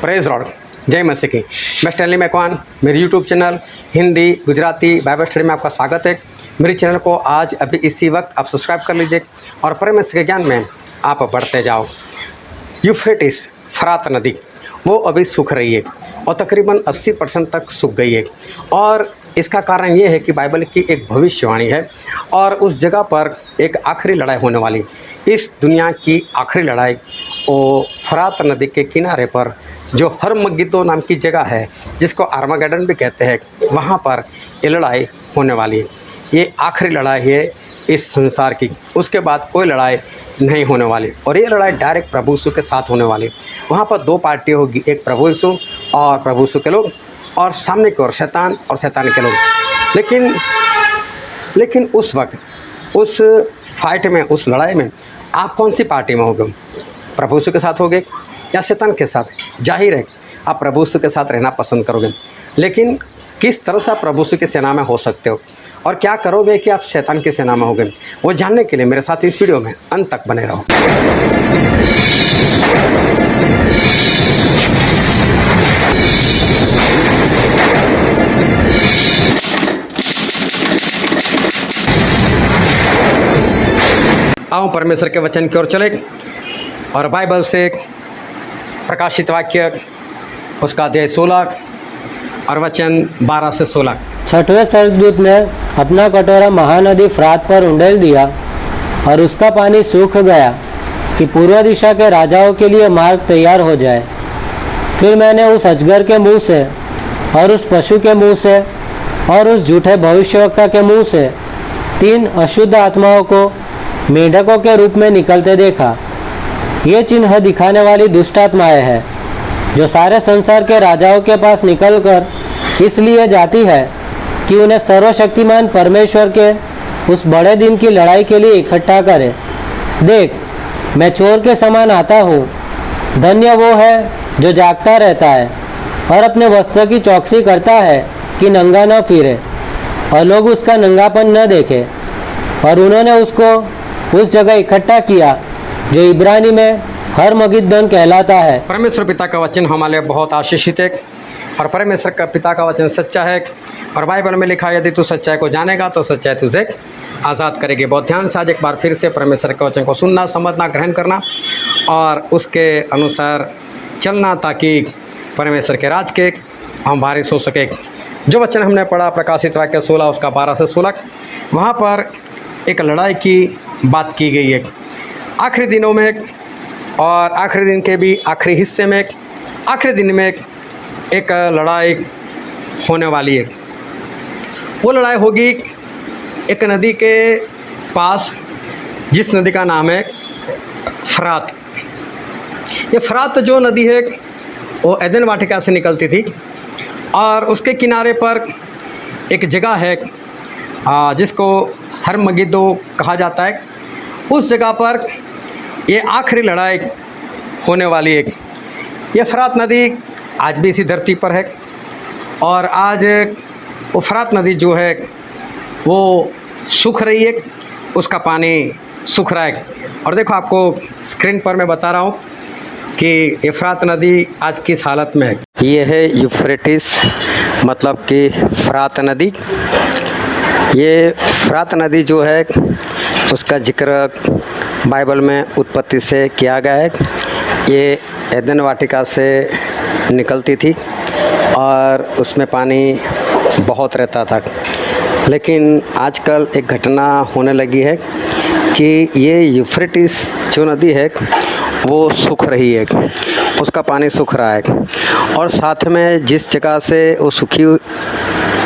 Praise Lord, जय मसीह की। मैं स्टैनली मैकवान, मेरे YouTube channel Hindi Gujarati Bible study में आपका स्वागत है। मेरे चैनल को आज अभी इसी वक्त आप सब्सक्राइब कर लीजिए और परमेश्वर के ज्ञान में आप बढ़ते जाओ। यूफ्रेटिस फरात नदी वो अभी सूख रही है और तकरीबन 80% तक सूख गई है और इसका कारण ये है कि बाइबल की एक भविष्यवाणी है और उस जगह पर एक आखिरी लड़ाई होने वाली, इस दुनिया की आखिरी लड़ाई वो फरात नदी के किनारे पर जो हरमगिद्दो नाम की जगह है, जिसको आर्मागेडन भी कहते हैं, वहाँ पर ये लड़ाई होने वाली है। ये आखिरी लड़ाई है इस संसार की, उसके बाद कोई लड़ाई नहीं होने वाली और ये लड़ाई डायरेक्ट प्रभु यीशु के साथ होने वाली। वहाँ पर दो पार्टी होगी, एक प्रभु यीशु और प्रभु यीशु के लोग और सामने की ओर शैतान और शैतान के लोग। लेकिन उस वक्त उस फाइट में, उस लड़ाई में आप कौन सी पार्टी में होगे? प्रभु यीशु के साथ होगे या शैतान के साथ? जाहिर है आप प्रभु यीशु के साथ रहना पसंद करोगे, लेकिन किस तरह से आप प्रभु यीशु की सेना में हो सकते हो और क्या करोगे कि आप शैतान की सेना में होगे, वो जानने के लिए मेरे साथ इस वीडियो में अंत तक बने रहो। आओ परमेश्वर के वचन की ओर चले और बाइबल से प्रकाशित वाक्य उसका अध्याय 16 और वचन 12 से 16। छठवें स्वर्गदूत ने अपना कटोरा महानदी फ्रात पर उंडेल दिया और उसका पानी सूख गया कि पूर्व दिशा के राजाओं के लिए मार्ग तैयार हो जाए। फिर मैंने उस अजगर के मुंह से और उस पशु के मुंह से और उस झूठे भविष्यवक्ता के मुंह से 3 अशुद्ध आत्माओं को मेढकों के रूप में निकलते देखा। ये चिन्ह दिखाने वाली दुष्ट आत्माएं हैं जो सारे संसार के राजाओं के पास निकलकर इसलिए जाती है कि उन्हें सर्वशक्तिमान परमेश्वर के उस बड़े दिन की लड़ाई के लिए इकट्ठा करे। देख, मैं चोर के समान आता हूँ। धन्य वो है जो जागता रहता है और अपने वस्त्र की चौकसी करता है कि नंगा न फिरे और लोग उसका नंगापन न देखे। और उन्होंने उसको उस जगह इकट्ठा किया जो इब्रानी में हरमगिद्दोन कहलाता है। परमेश्वर पिता का वचन हमारे लिए बहुत आशीषित है और परमेश्वर का पिता का वचन सच्चा है और बाइबल में लिखा है, यदि तू सच्चाई को जानेगा तो सच्चाई तुझे आज़ाद करेगी। बहुत ध्यान से आज एक बार फिर से परमेश्वर के वचन को सुनना, समझना, ग्रहण करना और उसके अनुसार चलना, ताकि परमेश्वर के राज के हम वारिस हो सके। जो वचन हमने पढ़ा प्रकाशित वाक्य 16 उसका 12 से 16, वहाँ पर एक लड़ाई की बात की गई है आखिरी दिनों में और आखिरी दिन के भी आखिरी हिस्से में, आखिरी दिन में एक लड़ाई होने वाली है। वो लड़ाई होगी एक नदी के पास, जिस नदी का नाम है फरात। ये फरात जो नदी है वो एदन वाटिका से निकलती थी और उसके किनारे पर एक जगह है जिसको हरमगिद्दो कहा जाता है। उस जगह पर ये आखिरी लड़ाई होने वाली है। ये फरात नदी आज भी इसी धरती पर है और आज वो फरात नदी जो है वो सूख रही है, उसका पानी सूख रहा है। और देखो, आपको स्क्रीन पर मैं बता रहा हूँ कि ये फरात नदी आज किस हालत में है। ये है यूफ्रेटिस, मतलब कि फरात नदी। ये फरात नदी जो है उसका जिक्र बाइबल में उत्पत्ति से किया गया है। ये एदन वाटिका से निकलती थी और उसमें पानी बहुत रहता था, लेकिन आजकल एक घटना होने लगी है कि ये यूफ्रेटिस जो नदी है वो सूख रही है, उसका पानी सूख रहा है और साथ में जिस जगह से वो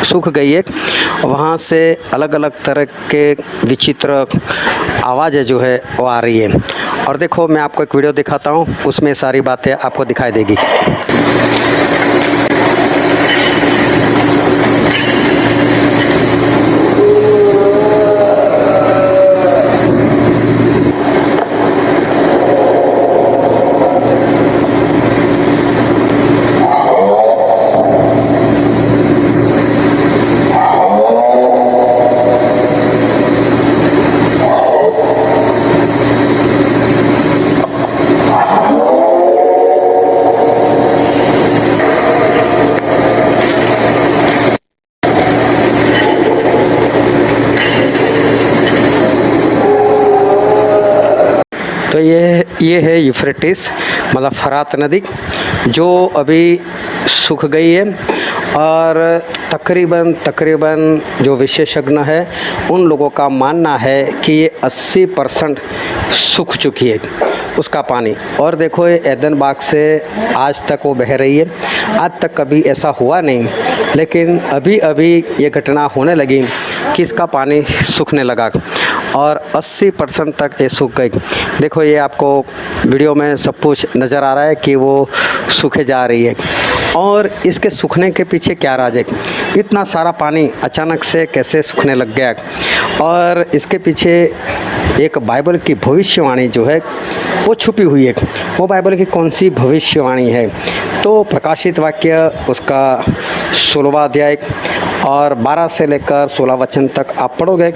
सूख गई है वहाँ से अलग अलग तरह के विचित्र आवाज़ें जो है वो आ रही है। और देखो, मैं आपको एक वीडियो दिखाता हूँ, उसमें सारी बातें आपको दिखाई देगी। तो ये है यूफ्रेटिस मतलब फरात नदी जो अभी सूख गई है और तकरीबन जो विशेषज्ञ है उन लोगों का मानना है कि ये 80% सूख चुकी है उसका पानी। और देखो ये एदन बाग से आज तक वो बह रही है। आज तक कभी ऐसा हुआ नहीं, लेकिन अभी अभी ये घटना होने लगी कि इसका पानी सूखने लगा और 80% तक ये सूख गई। देखो ये आपको वीडियो में सब कुछ नज़र आ रहा है कि वो सूखे जा रही है। और इसके सूखने के पीछे क्या राज है, इतना सारा पानी अचानक से कैसे सूखने लग गया। और इसके पीछे एक बाइबल की भविष्यवाणी जो है वो छुपी हुई है। वो बाइबल की कौन सी भविष्यवाणी है, तो प्रकाशित वाक्य उसका 16वां अध्याय और 12 से लेकर 16 वचन तक आप पढ़ोगे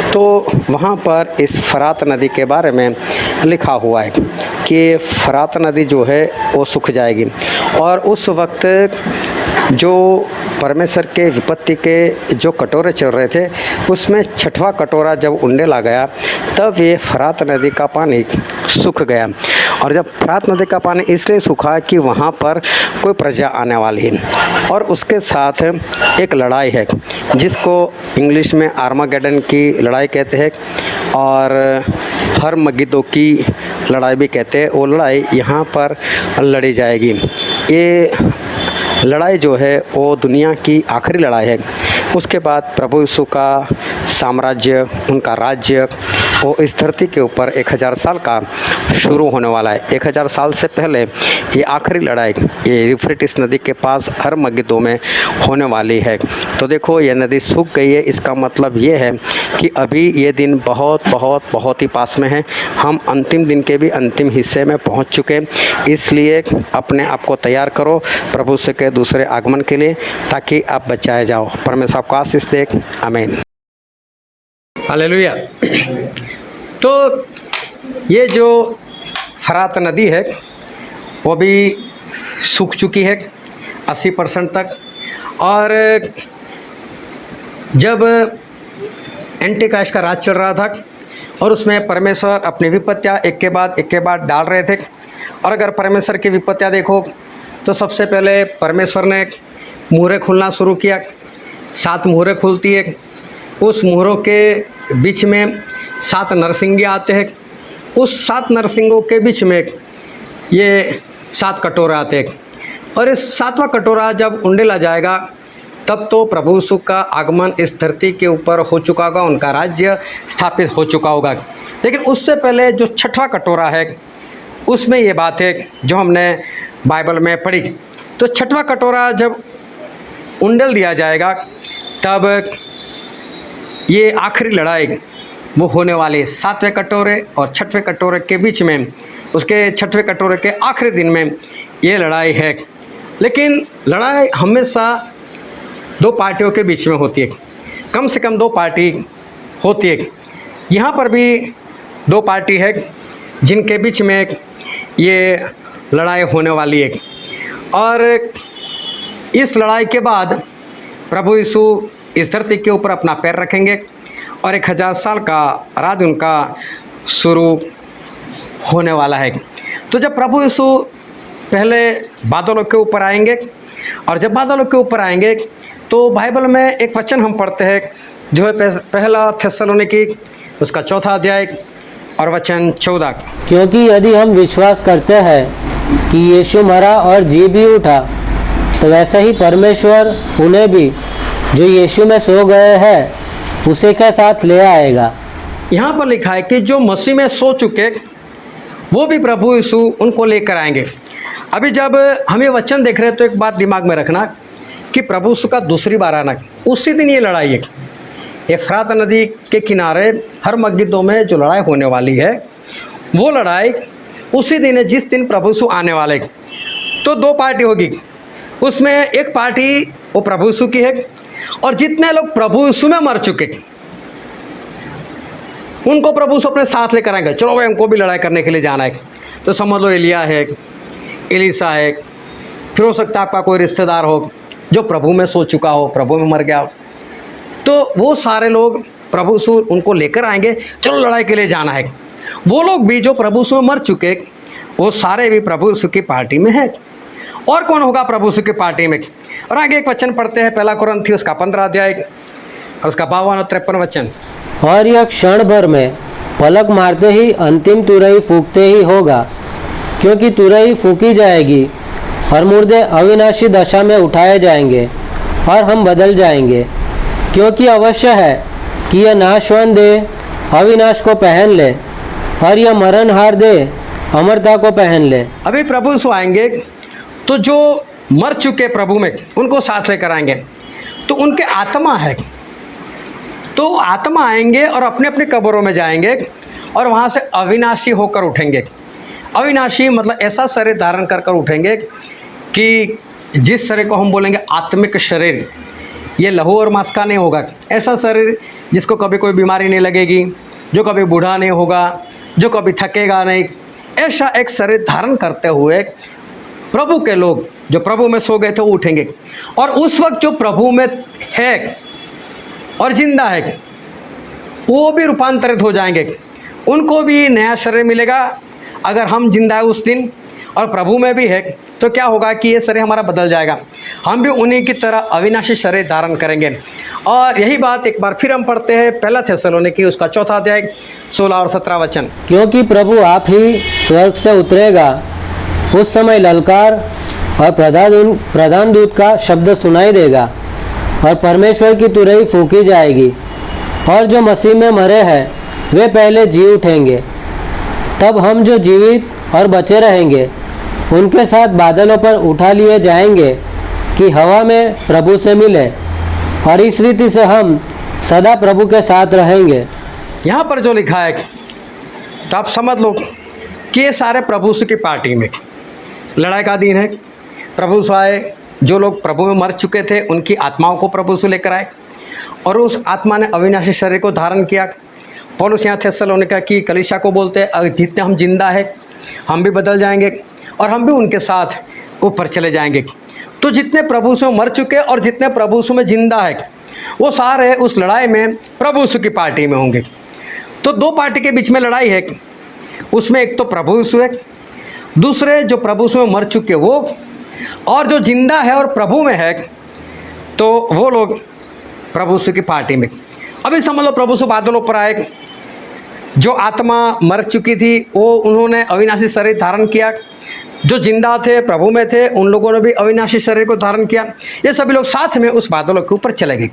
तो वहाँ पर इस फरात नदी के बारे में लिखा हुआ है कि फरात नदी जो है वो सूख जाएगी। और उस वक्त जो परमेश्वर के विपत्ति के जो कटोरे चल रहे थे उसमें 6वां कटोरा जब उंडेला गया तब ये फरात नदी का पानी सूख गया। और जब फरात नदी का पानी इसलिए सूखा कि वहाँ पर कोई प्रजा आने वाली है और उसके साथ एक लड़ाई है जिसको इंग्लिश में आर्मागेडन की लड़ाई कहते हैं और हरमगिद्दो की लड़ाई भी कहते हैं। वो लड़ाई यहाँ पर लड़ी जाएगी। ये लड़ाई जो है वो दुनिया की आखिरी लड़ाई है। उसके बाद प्रभु यीशु का साम्राज्य, उनका राज्य वो इस धरती के ऊपर 1000 साल का शुरू होने वाला है। 1000 साल से पहले ये आखिरी लड़ाई ये यूफ्रेटिस नदी के पास हरमगिद्दो में होने वाली है। तो देखो ये नदी सूख गई है, इसका मतलब ये है कि अभी ये दिन बहुत ही पास में है। हम अंतिम दिन के भी अंतिम हिस्से में पहुंच चुके, इसलिए अपने आप को तैयार करो प्रभु से के दूसरे आगमन के लिए ताकि आप बचाए जाओ। परमेश्वर आपको आशीष दे। आमीन। हालेलुया। तो ये जो फरात नदी है वो भी सूख चुकी है 80% तक। और जब एंटी क्राइस्ट का राज चल रहा था और उसमें परमेश्वर अपनी विपत्तियाँ एक के बाद डाल रहे थे। और अगर परमेश्वर की विपत्तियाँ देखो तो सबसे पहले परमेश्वर ने मुहरें खुलना शुरू किया। 7 मुहरें खुलती है, उस मुहरों के बीच में 7 नरसिंगे आते हैं। उस 7 नरसिंगों के बीच में ये 7 कटोरे आते हैं। और इस 7वां कटोरा जब उंडेला जाएगा तब तो प्रभु यीशु का आगमन इस धरती के ऊपर हो चुका होगा, उनका राज्य स्थापित हो चुका होगा। लेकिन उससे पहले जो 6वां कटोरा है उसमें ये बात है जो हमने बाइबल में पढ़ी। तो 6वां कटोरा जब उंडेल दिया जाएगा तब ये आखिरी लड़ाई वो होने वाली है। 7वें कटोरे और 6वें कटोरे के बीच में, उसके 6वें कटोरे के आखिरी दिन में ये लड़ाई है। लेकिन लड़ाई हमेशा 2 पार्टियों के बीच में होती है, कम से कम 2 पार्टी होती है। यहाँ पर भी 2 पार्टी है जिनके बीच में ये लड़ाई होने वाली है। और इस लड़ाई के बाद प्रभु यीशु इस धरती के ऊपर अपना पैर रखेंगे और 1000 साल का राज उनका शुरू होने वाला है। तो जब प्रभु यीशु पहले बादलों के ऊपर आएंगे और जब बादलों के ऊपर आएंगे तो बाइबल में एक वचन हम पढ़ते हैं जो है पहला थेसलोनिकी उसका 4था अध्याय और वचन 14। क्योंकि यदि हम विश्वास करते हैं कि यीशु मरा और जी भी उठा तो वैसे ही परमेश्वर उन्हें भी जो यीशु में सो गए हैं उसे के साथ ले आएगा। यहाँ पर लिखा है कि जो मसीह में सो चुके वो भी प्रभु यीशु उनको लेकर आएंगे। अभी जब हम ये वचन देख रहे हैं तो एक बात दिमाग में रखना कि प्रभु यीशु का दूसरी बार आना उसी दिन ये लड़ाई है। एफ्रात नदी के किनारे हरमगिद्दो में जो लड़ाई होने वाली है वो लड़ाई उसी दिन है जिस दिन प्रभु यीशु आने वाले। तो 2 पार्टी होगी, उसमें एक पार्टी वो प्रभु यीशु की है और जितने लोग प्रभु यीशु में मर चुके उनको प्रभु यीशु अपने साथ लेकर आएंगे। चलो भाई हमको भी लड़ाई करने के लिए जाना है। तो समझ लो एलिया है, एलीसा है, फिर हो सकता है आपका कोई रिश्तेदार हो जो प्रभु में सो चुका हो, प्रभु में मर गया हो। तो वो सारे लोग प्रभु यीशु उनको लेकर आएंगे, चलो लड़ाई के लिए जाना है। वो लोग भी जो प्रभु यीशु में मर चुके, वो सारे भी प्रभु यीशु की पार्टी में है। और कौन होगा प्रभु यीशु की पार्टी में? और आगे एक वचन पढ़ते हैं, पहला कुरिन्थियों उसका 15 अध्याय और उसका 52 और 53 वचन। और यह क्षण भर में पलक मारते ही अंतिम तुरही फूंकते ही होगा, क्योंकि तुरही फूंकी जाएगी और मुर्दे अविनाशी दशा में उठाए जाएंगे और हम बदल जाएंगे। क्योंकि अवश्य है कि यह नाशवान देह अविनाश को पहन ले और यह मरणहार देह अमरता को पहन ले। अभी प्रभु यीशु आएंगे तो जो मर चुके प्रभु में उनको साथ लेकर आएंगे, तो उनके आत्मा है, तो आत्मा आएंगे और अपने अपने कब्रों में जाएंगे और वहाँ से अविनाशी होकर उठेंगे। अविनाशी मतलब ऐसा शरीर धारण कर कर उठेंगे कि जिस शरीर को हम बोलेंगे आत्मिक शरीर, ये लहू और मांस का नहीं होगा। ऐसा शरीर जिसको कभी कोई बीमारी नहीं लगेगी, जो कभी बूढ़ा नहीं होगा, जो कभी थकेगा नहीं, ऐसा एक शरीर धारण करते हुए प्रभु के लोग जो प्रभु में सो गए थे वो उठेंगे। और उस वक्त जो प्रभु में है और जिंदा है वो भी रूपांतरित हो जाएंगे, उनको भी नया शरीर मिलेगा। अगर हम जिंदा है उस दिन और प्रभु में भी है तो क्या होगा कि ये शरीर हमारा बदल जाएगा, हम भी उन्हीं की तरह अविनाशी शरीर धारण करेंगे। और यही बात एक बार फिर हम पढ़ते हैं पहला थेसलोनिकी उसका 4 अध्याय 16 और 17 वचन। क्योंकि प्रभु आप ही स्वर्ग से उतरेगा, उस समय ललकार और प्रधान दूत का शब्द सुनाई देगा और परमेश्वर की तुरही फूंकी जाएगी और जो मसीह में मरे हैं वे पहले जी उठेंगे। तब हम जो जीवित और बचे रहेंगे उनके साथ बादलों पर उठा लिए जाएंगे कि हवा में प्रभु से मिले, और इस रीति से हम सदा प्रभु के साथ रहेंगे। यहाँ पर जो लिखा है तो आप समझ लो कि ये सारे प्रभु यीशु की पार्टी में लड़ाई का दिन है। प्रभु यीशु आए, जो लोग प्रभु में मर चुके थे उनकी आत्माओं को प्रभु यीशु लेकर आए और उस आत्मा ने अविनाशी शरीर को धारण किया। पौलुस यहाँ थेसलोनिका की कलीसिया को बोलते हैं, अगर जितने हम जिंदा है हम भी बदल जाएंगे और हम भी उनके साथ ऊपर चले जाएंगे। तो जितने प्रभु यीशु में मर चुके और जितने प्रभु यीशु में जिंदा है वो सारे उस लड़ाई में प्रभु यीशु की पार्टी में होंगे। तो दो पार्टी के बीच में लड़ाई है, उसमें एक तो प्रभु यीशु है, दूसरे जो प्रभु यीशु में मर चुके वो, और जो जिंदा है और प्रभु में है तो वो लोग प्रभु यीशु की पार्टी में। अभी समझ लो प्रभु यीशु बादलों पर आए, जो आत्मा मर चुकी थी वो उन्होंने अविनाशी शरीर धारण किया, जो जिंदा थे प्रभु में थे उन लोगों ने भी अविनाशी शरीर को धारण किया। ये सभी लोग साथ में उस बादलों के ऊपर चले गए।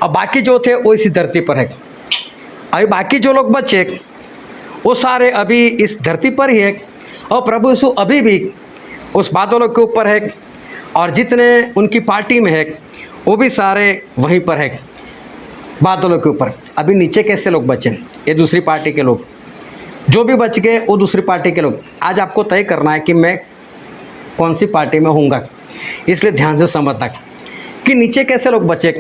अब बाकी जो थे वो इसी धरती पर है। अभी बाकी जो लोग बचे वो सारे अभी इस धरती पर ही है और प्रभु यीशु अभी भी उस बादलों के ऊपर है और जितने उनकी पार्टी में है वो भी सारे वहीं पर है बादलों के ऊपर। अभी नीचे कैसे लोग बचे? ये दूसरी पार्टी के लोग जो भी बच गए वो दूसरी पार्टी के लोग। आज आपको तय करना है कि मैं कौन सी पार्टी में होऊंगा, इसलिए ध्यान से समझना कि नीचे कैसे लोग बचे।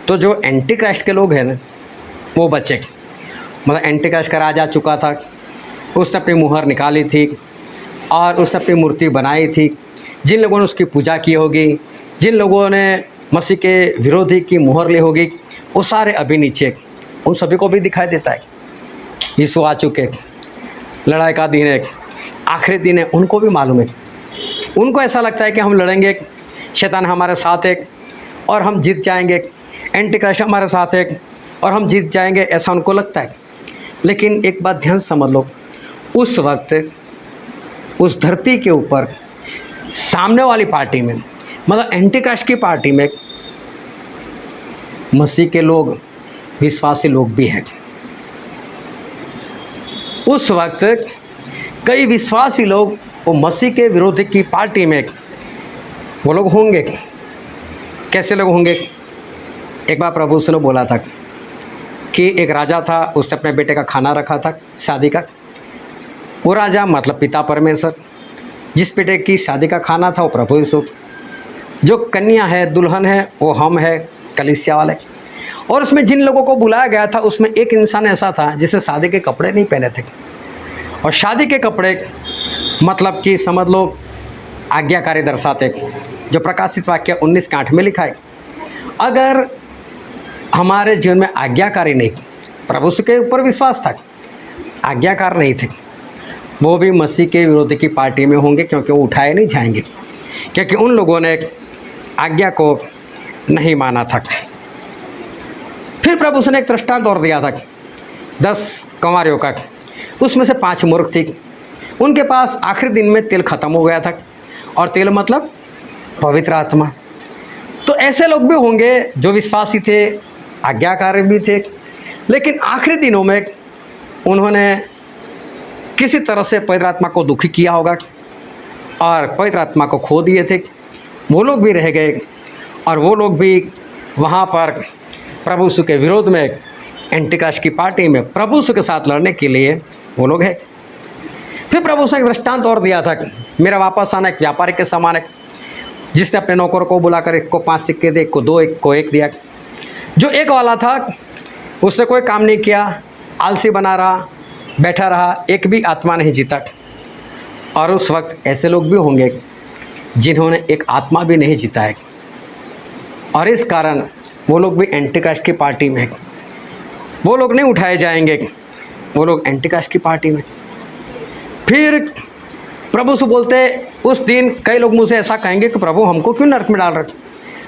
तो जो एंटी क्राइस्ट के लोग हैं ना वो बचे, मतलब एंटी क्राइस्ट का राज आ चुका था, उसने अपनी मुहर निकाली थी और उसने अपनी मूर्ति बनाई थी। जिन लोगों ने उसकी पूजा की होगी, जिन लोगों ने मसीह के विरोधी की मुहर ली होगी, वो सारे अभी नीचे, उन सभी को भी दिखाई देता है यीशु आ चुके, लड़ाई का दिन है, आखिरी दिन है, उनको भी मालूम है। उनको ऐसा लगता है कि हम लड़ेंगे, शैतान हमारे साथ है और हम जीत जाएंगे, एंटी क्राइस्ट हमारे साथ है और हम जीत जाएंगे, ऐसा उनको लगता है। लेकिन एक बात ध्यान से समझ लो, उस वक्त उस धरती के ऊपर सामने वाली पार्टी में, मतलब एंटी क्राइस्ट की पार्टी में, मसीह के लोग, विश्वासी लोग भी हैं। उस वक्त कई विश्वासी लोग वो मसीह के विरोधी की पार्टी में वो लोग होंगे। कैसे लोग होंगे? एक बार प्रभु ने बोला था कि एक राजा था, उसने अपने बेटे का खाना रखा था शादी का। वो राजा मतलब पिता परमेश्वर, जिस बेटे की शादी का खाना था वो प्रभु यीशु, जो कन्या है दुल्हन है वो हम है कलीसिया वाले। और उसमें जिन लोगों को बुलाया गया था उसमें एक इंसान ऐसा था जिसे शादी के कपड़े नहीं पहने थे। और शादी के कपड़े मतलब कि समझ लो आज्ञाकारी दर्शाते, जो प्रकाशित वाक्य 19:8 में लिखा है। अगर हमारे जीवन में आज्ञाकारी नहीं, प्रभु के ऊपर विश्वास था, आज्ञाकार नहीं थे, वो भी मसीह के विरोधी की पार्टी में होंगे, क्योंकि वो उठाए नहीं जाएंगे, क्योंकि उन लोगों ने आज्ञा को नहीं माना था। फिर प्रभु उसने एक दृष्टांत और दिया था 10 कंवारियों का। उसमें से 5 मूर्ख थी, उनके पास आखिरी दिन में तेल खत्म हो गया था, और तेल मतलब पवित्र आत्मा। तो ऐसे लोग भी होंगे जो विश्वासी थे, आज्ञाकारी भी थे, लेकिन आखिरी दिनों में उन्होंने किसी तरह से पवित्र आत्मा को दुखी किया होगा और पवित्र आत्मा को खो दिए थे। वो लोग भी रह गए, और वो लोग भी वहाँ पर प्रभु यीशु के विरोध में एंटिक्राइस्ट की पार्टी में प्रभु यीशु के साथ लड़ने के लिए वो लोग हैं। फिर प्रभु यीशु ने एक दृष्टांत और दिया था, मेरा वापस आना एक व्यापारी के समान है, जिसने अपने नौकर को बुलाकर एक को 5 सिक्के दे, एक को 2, एक को 1 दिया। जो एक वाला था उसने कोई काम नहीं किया, आलसी बना रहा, बैठा रहा, एक भी आत्मा नहीं जीता। और उस वक्त ऐसे लोग भी होंगे जिन्होंने एक आत्मा भी नहीं जीता है, और इस कारण वो लोग भी एंटिक्राइस्ट की पार्टी में हैं। वो लोग नहीं उठाए जाएंगे, वो लोग एंटिक्राइस्ट की पार्टी में। फिर प्रभु से बोलते, उस दिन कई लोग मुझसे ऐसा कहेंगे कि प्रभु हमको क्यों नरक में डाल रहे,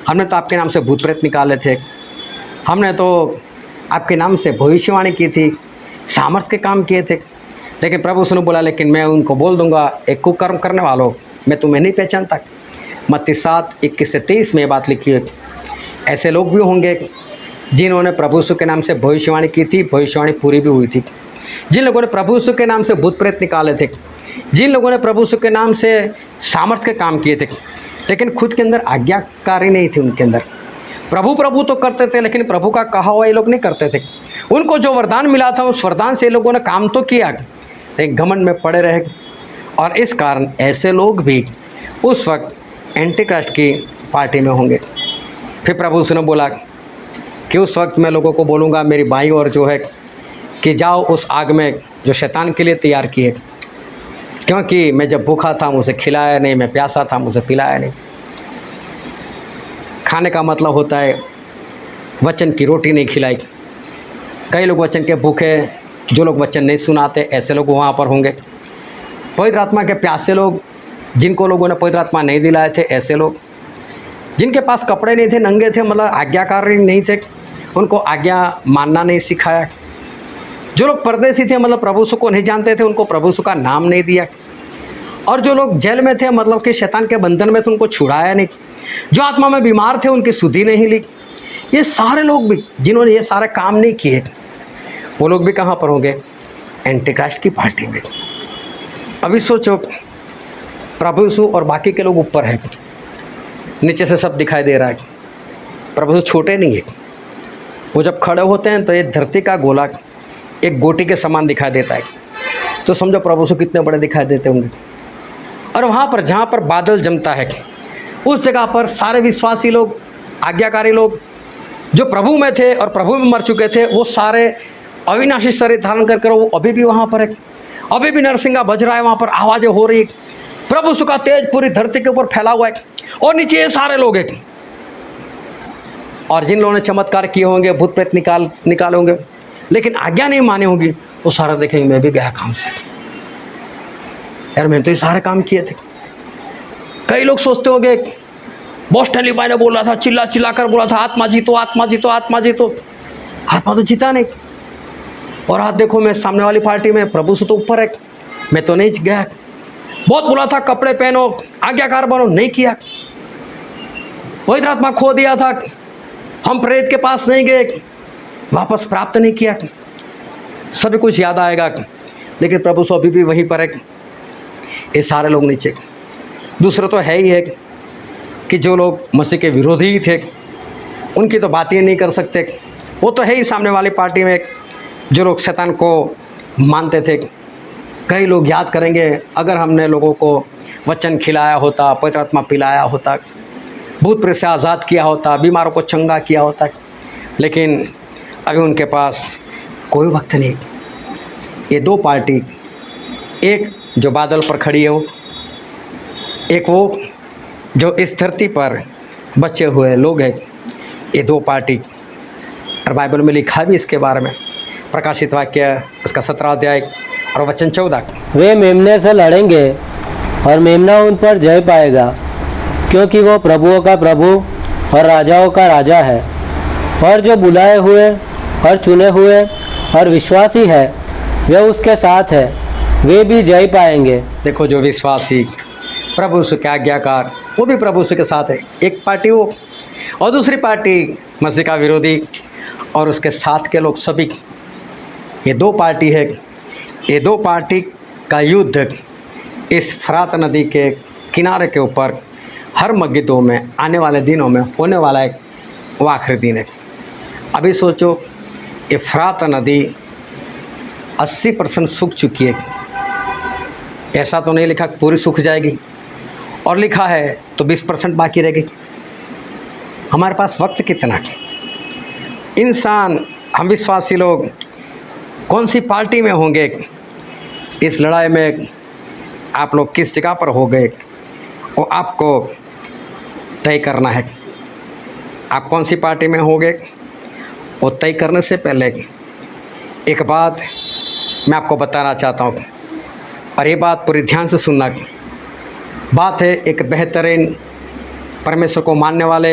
हमने तो आपके नाम से भूत प्रेत निकाले थे, हमने तो आपके नाम से भविष्यवाणी की थी, सामर्थ्य के काम किए थे। लेकिन प्रभु उसने बोला, लेकिन मैं उनको बोल दूंगा, एक कुकर्म करने वालों, मैं तुम्हें नहीं पहचानता। मत्ती 7:21-23 में ये बात लिखी है। ऐसे लोग भी होंगे जिन्होंने प्रभु यीशु के नाम से भविष्यवाणी की थी, भविष्यवाणी पूरी भी हुई थी। जिन लोगों ने प्रभु यीशु के नाम से भूत प्रेत निकाले थे, जिन लोगों ने प्रभु यीशु के नाम से सामर्थ्य के काम किए थे, लेकिन खुद के अंदर आज्ञाकारी नहीं थी। उनके अंदर प्रभु प्रभु तो करते थे, लेकिन प्रभु का कहा हुआ ये लोग नहीं करते थे। उनको जो वरदान मिला था उस वरदान से लोगों ने काम तो किया, लेकिन घमंड में पड़े रहे, और इस कारण ऐसे लोग भी उस वक्त एंटिक्राइस्ट की पार्टी में होंगे। फिर प्रभु उसने बोला कि उस वक्त मैं लोगों को बोलूँगा मेरी बाईं ओर जो है कि जाओ उस आग में जो शैतान के लिए तैयार की है, क्योंकि मैं जब भूखा था मुझे खिलाया नहीं, मैं प्यासा था मुझे पिलाया नहीं। खाने का मतलब होता है वचन की रोटी नहीं खिलाई। कई लोग वचन के भूखे, जो लोग वचन नहीं सुनाते, ऐसे लोग वहाँ पर होंगे। पवित्र आत्मा के प्यासे लोग, जिनको लोगों ने पवित्र आत्मा नहीं दिलाए थे, ऐसे लोग। जिनके पास कपड़े नहीं थे, नंगे थे, मतलब आज्ञाकारी नहीं थे, उनको आज्ञा मानना नहीं सिखाया। जो लोग परदेसी थे, मतलब प्रभु यीशु को नहीं जानते थे, उनको प्रभु यीशु का नाम नहीं दिया। और जो लोग जेल में थे, मतलब कि शैतान के बंधन में थे, उनको छुड़ाया नहीं। जो आत्मा में बीमार थे, उनकी सुधि नहीं ली। ये सारे लोग भी जिन्होंने ये सारे काम नहीं किए, वो लोग भी कहाँ पर होंगे? एंटिक्राइस्ट की पार्टी में। अभी सोचो, प्रभु यीशु और बाकी के लोग ऊपर हैं, नीचे से सब दिखाई दे रहा है। प्रभु यीशु छोटे नहीं है, वो जब खड़े होते हैं तो ये धरती का गोला एक गोटी के समान दिखाई देता है। तो समझो प्रभु यीशु कितने बड़े दिखाई देते होंगे। और वहाँ पर जहाँ पर बादल जमता है, उस जगह पर सारे विश्वासी लोग, आज्ञाकारी लोग जो प्रभु में थे और प्रभु में मर चुके थे, वो सारे अविनाशी शरीर धारण कर वो अभी भी वहाँ पर है। अभी भी नरसिंगा बज रहा है, वहाँ पर आवाज़ें हो रही है। प्रभु यीशु का तेज पूरी धरती के ऊपर फैला हुआ है, और नीचे ये सारे लोग हैं। और जिन लोगों ने चमत्कार किए होंगे, भूत प्रेत निकाले होंगे, लेकिन आज्ञा नहीं माने होंगी, वो सारा देखेंगे मैं भी गया काम से, यार मैंने तो ये सारे काम किए थे। कई लोग सोचते होंगे, बॉस्टन लीबाई ने बोला था, चिल्ला चिल्ला कर बोला था, आत्मा जीतो, आत्मा जीतो, आत्मा जीतो। आत्मा तो जीता नहीं। और आज देखो, मैं सामने वाली पार्टी में, प्रभु से तो ऊपर है, मैं तो नहीं गया। बहुत बोला था कपड़े पहनो, आज्ञाकार बनो, नहीं किया। पवित्र आत्मा खो दिया था, हम प्रेरित के पास नहीं गए, वापस प्राप्त नहीं किया। सभी कुछ याद आएगा, लेकिन प्रभु सो अभी भी वहीं पर है। ये सारे लोग नीचे। दूसरा तो है ही है कि जो लोग मसीह के विरोधी ही थे, उनकी तो बात ही नहीं कर सकते। वो तो है ही सामने वाली पार्टी में जो लोग शैतान को मानते थे। कई लोग याद करेंगे, अगर हमने लोगों को वचन खिलाया होता, पवित्र आत्मा पिलाया होता, भूत प्रेत से आज़ाद किया होता, बीमारों को चंगा किया होता, लेकिन अभी उनके पास कोई वक्त नहीं। ये दो पार्टी, एक जो बादल पर खड़ी है, वो एक वो जो इस धरती पर बचे हुए लोग हैं। ये दो पार्टी, और बाइबल में लिखा भी इसके बारे में, प्रकाशित वाक्य उसका 17 अध्याय और वचन 14। वे मेमने से लड़ेंगे और मेमना उन पर जय पाएगा, क्योंकि वो प्रभुओं का प्रभु और राजाओं का राजा है। और जो बुलाए हुए और चुने हुए और विश्वासी है वे उसके साथ है, वे भी जय पाएंगे। देखो, जो विश्वासी प्रभु यीशु के आज्ञाकार, वो भी प्रभु यीशु के साथ है। एक पार्टी वो और दूसरी पार्टी मसीह का विरोधी और उसके साथ के लोग सभी। ये दो पार्टी है। ये दो पार्टी का युद्ध इस फरात नदी के किनारे के ऊपर हर मस्जिदों में आने वाले दिनों में होने वाला एक वो आखिरी दिन है। अभी सोचो, ये फरात नदी 80% सूख चुकी है। ऐसा तो नहीं लिखा कि पूरी सूख जाएगी, और लिखा है तो 20% बाकी रहेगी। हमारे पास वक्त कितना है? इंसान, हम विश्वासी लोग कौन सी पार्टी में होंगे? इस लड़ाई में आप लोग किस जगह पर हो गए, वो आपको तय करना है। आप कौन सी पार्टी में होंगे, वो तय करने से पहले एक बात मैं आपको बताना चाहता हूँ, और ये बात पूरी ध्यान से सुनना। बात है एक बेहतरीन परमेश्वर को मानने वाले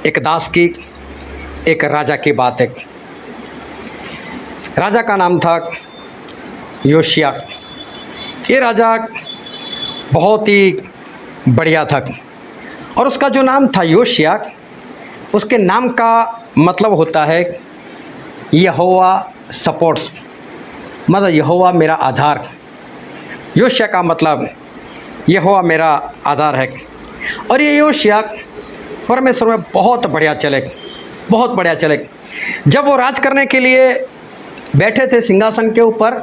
एक दास की, एक राजा की बात है। राजा का नाम था योशिया। ये राजा बहुत ही बढ़िया था, और उसका जो नाम था योशिया, उसके नाम का मतलब होता है यहोवा सपोर्ट्स, मतलब यहोवा मेरा आधार। योशिया का मतलब यहोवा मेरा आधार है। और ये योशिया परमेश्वर में बहुत बढ़िया चले, बहुत बढ़िया चले। जब वो राज करने के लिए बैठे थे सिंहासन के ऊपर,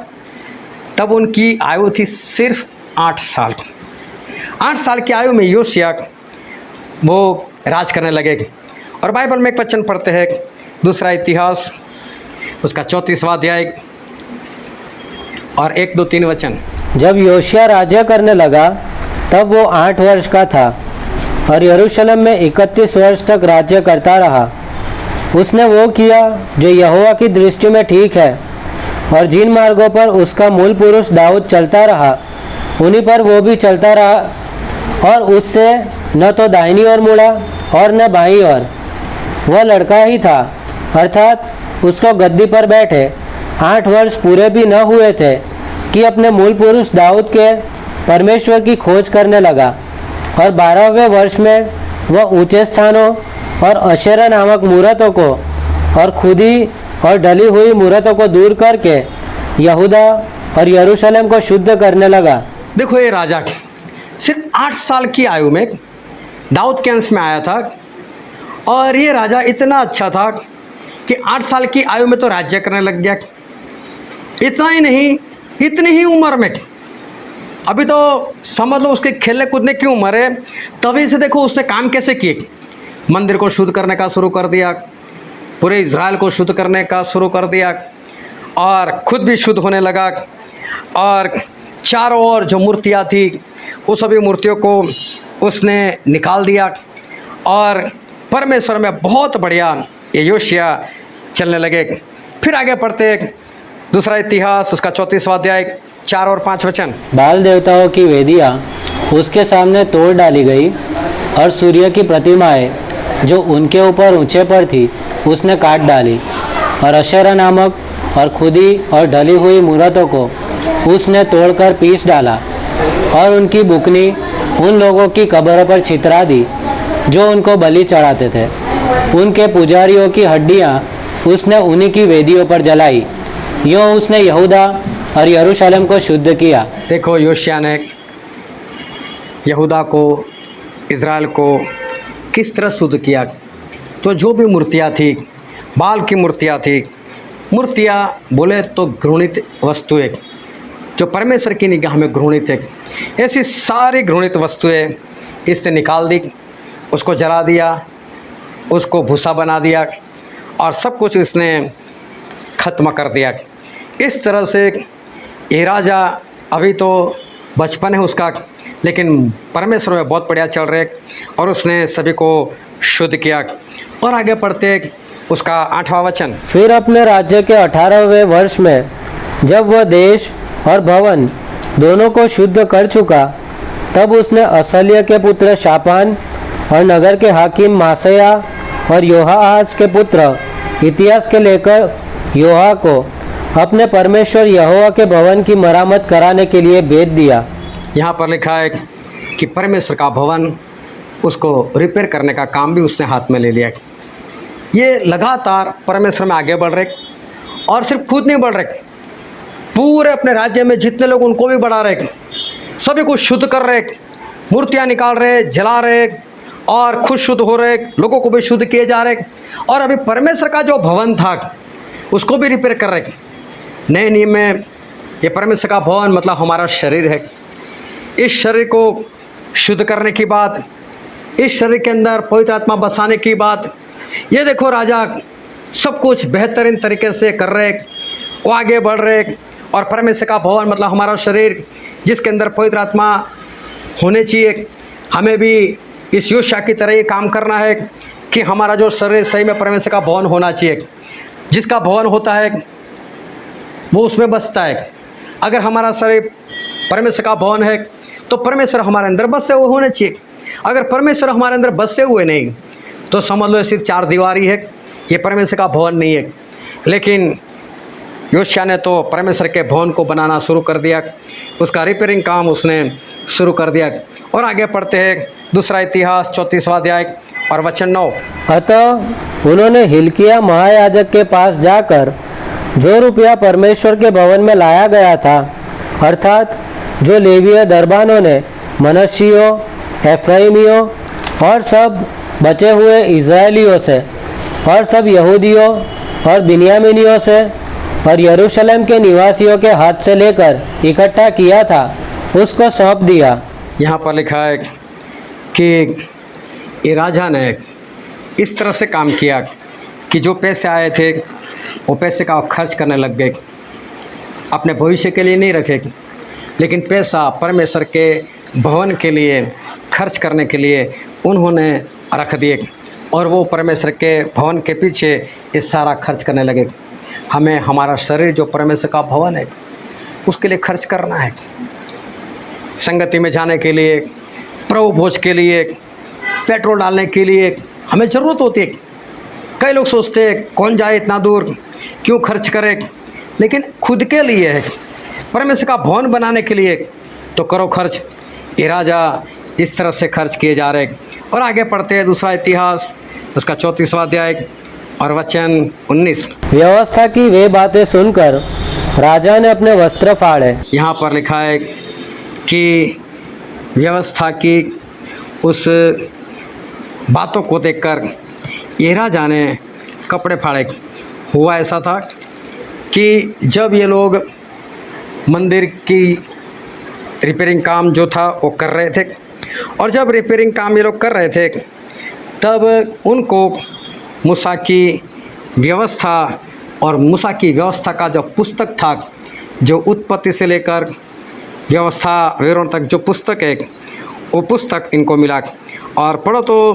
तब उनकी आयु थी सिर्फ 8 साल। 8 साल की आयु में योशिया वो राज करने लगे। और बाइबल में एक वचन पढ़ते हैं, दूसरा इतिहास उसका 34वां अध्याय और 1, 2, 3 वचन। जब योशिया राज्य करने लगा तब वो 8 वर्ष का था और यरूशलेम में 31 वर्ष तक राज्य करता रहा। उसने वो किया जो यहोवा की दृष्टि में ठीक है, और जिन मार्गों पर उसका मूल पुरुष दाऊद चलता रहा उन्हीं पर वो भी चलता रहा। और उससे न तो दाहिनी ओर मुड़ा और न बाईं ओर। वह लड़का ही था, अर्थात उसको गद्दी पर बैठे 8 वर्ष पूरे भी न हुए थे कि अपने मूल पुरुष दाऊद के परमेश्वर की खोज करने लगा। और 12वें वर्ष में वह ऊंचे स्थानों और अशेरा नामक मूरतों को और खुदी और डली हुई मूरतों को दूर करके यहूदा और यरूशलेम को शुद्ध करने लगा। देखो, ये राजा सिर्फ 8 साल की आयु में दाऊद के अंश में आया था, और ये राजा इतना अच्छा था कि 8 साल की आयु में तो राज्य करने लग गया। इतना ही नहीं, इतनी ही उम्र में, अभी तो समझ लो उसके खेलने कूदने की उम्र है, तभी से देखो उसने काम कैसे किए। मंदिर को शुद्ध करने का शुरू कर दिया, पूरे इज़राइल को शुद्ध करने का शुरू कर दिया, और खुद भी शुद्ध होने लगा। और चारों ओर जो मूर्तियाँ थी उस सभी मूर्तियों को उसने निकाल दिया, और परमेश्वर में बहुत बढ़िया ये योशिया चलने लगे। फिर आगे पढ़ते, दूसरा इतिहास उसका 34वां अध्याय 4 और 5 वचन। बाल देवताओं की वेदियाँ उसके सामने तोड़ डाली गई, और सूर्य की प्रतिमाएं जो उनके ऊपर ऊंचे पर थी उसने काट डाली, और अशेरा नामक और खुदी और ढली हुई मूरतों को उसने तोड़कर पीस डाला, और उनकी बुकनी उन लोगों की कब्रों पर छितरा दी जो उनको बलि चढ़ाते थे। उनके पुजारियों की हड्डियाँ उसने उन्हीं की वेदियों पर जलाई। यूँ उसने यहूदा और यरूशलेम को शुद्ध किया। देखो, योशिया ने यहूदा को, इज़राइल को किस तरह शुद्ध किया। तो जो भी मूर्तियाँ थी, बाल की मूर्तियाँ थी, मूर्तियाँ बोले तो घृणित वस्तुएं जो परमेश्वर की निगाह में घृणित है, ऐसी सारी घृणित वस्तुएं इसने निकाल दी, उसको जला दिया, उसको भूसा बना दिया, और सब कुछ इसने ख़त्म कर दिया। इस तरह से ये राजा, अभी तो बचपन है उसका, लेकिन परमेश्वर में बहुत बढ़िया चल रहे, और उसने सभी को शुद्ध किया। और आगे पढ़ते उसका 8वां वचन। फिर अपने राज्य के 18वें वर्ष में जब वह देश और भवन दोनों को शुद्ध कर चुका, तब उसने असल्य के पुत्र शापान और नगर के हाकिम मासया और योआहाज के पुत्र इतियास के लेकर योहा को अपने परमेश्वर यहोवा के भवन की मरामत कराने के लिए भेज दिया। यहाँ पर लिखा है कि परमेश्वर का भवन उसको रिपेयर करने का काम भी उसने हाथ में ले लिया। ये लगातार परमेश्वर में आगे बढ़ रहे, और सिर्फ खुद नहीं बढ़ रहे, पूरे अपने राज्य में जितने लोग उनको भी बढ़ा रहे, सभी को शुद्ध कर रहे, मूर्तियाँ निकाल रहे, जला रहे और खुद शुद्ध हो रहे, लोगों को भी शुद्ध किए जा रहे। और अभी परमेश्वर का जो भवन था उसको भी रिपेयर कर रहे। नए नियम में ये परमेश्वर का भवन मतलब हमारा शरीर है। इस शरीर को शुद्ध करने की बात, इस शरीर के अंदर पवित्र आत्मा बसाने की बात, ये देखो राजा सब कुछ बेहतरीन तरीके से कर रहे, वो आगे बढ़ रहे। और परमेश्वर का भवन मतलब हमारा शरीर जिसके अंदर पवित्र आत्मा होने चाहिए। हमें भी इस योशा की तरह ये काम करना है कि हमारा जो शरीर सही में परमेश्वर का भवन होना चाहिए। जिसका भवन होता है वो उसमें बसता है। अगर हमारा शरीर परमेश्वर का भवन है तो परमेश्वर हमारे अंदर बसे हुए होने चाहिए। अगर परमेश्वर हमारे अंदर बसे हुए नहीं तो समझ लो सिर्फ चार दीवारी है, ये परमेश्वर का भवन नहीं है। लेकिन योशिया ने तो परमेश्वर के भवन को बनाना शुरू कर दिया, उसका रिपेयरिंग काम उसने शुरू कर दिया। और आगे पढ़ते हैं दूसरा इतिहास 34वां अध्याय और वचन 9। अतः उन्होंने हिल्किया महायाजक के पास जाकर जो रुपया परमेश्वर के भवन में लाया गया था, अर्थात जो लेवीय दरबानों ने मनश्शियों, एफ्राइमियों और सब बचे हुए इज़राइलियों से और सब यहूदियों और बिन्यामीनियों से और यरूशलेम के निवासियों के हाथ से लेकर इकट्ठा किया था, उसको सौंप दिया। यहाँ पर लिखा है कि ये राजा ने इस तरह से काम किया कि जो पैसे आए थे वो पैसे का खर्च करने लग गए। अपने भविष्य के लिए नहीं रखे, लेकिन पैसा परमेश्वर के भवन के लिए खर्च करने के लिए उन्होंने रख दिए, और वो परमेश्वर के भवन के पीछे ये सारा खर्च करने लगे। हमें हमारा शरीर जो परमेश्वर का भवन है उसके लिए खर्च करना है। संगति में जाने के लिए, प्रभु भोज के लिए, पेट्रोल डालने के लिए हमें ज़रूरत होती है। कई लोग सोचते हैं कौन जाए इतना दूर, क्यों खर्च करे, लेकिन खुद के लिए है, परमेश्वर का भवन बनाने के लिए तो करो खर्च। ये राजा इस तरह से खर्च किए जा रहे। और आगे पढ़ते हैं दूसरा इतिहास उसका 34वां अध्याय और वचन 19। व्यवस्था की वे बातें सुनकर राजा ने अपने वस्त्र फाड़े। यहाँ पर लिखा है कि व्यवस्था की उस बातों को देखकर ये राजा ने कपड़े फाड़े। हुआ ऐसा था कि जब ये लोग मंदिर की रिपेयरिंग काम जो था वो कर रहे थे, और जब रिपेयरिंग काम ये लोग कर रहे थे तब उनको मूसा की व्यवस्था और मूसा की व्यवस्था का जो पुस्तक था, जो उत्पत्ति से लेकर व्यवस्था विवरण तक जो पुस्तक है वो पुस्तक इनको मिला। और पढ़ो तो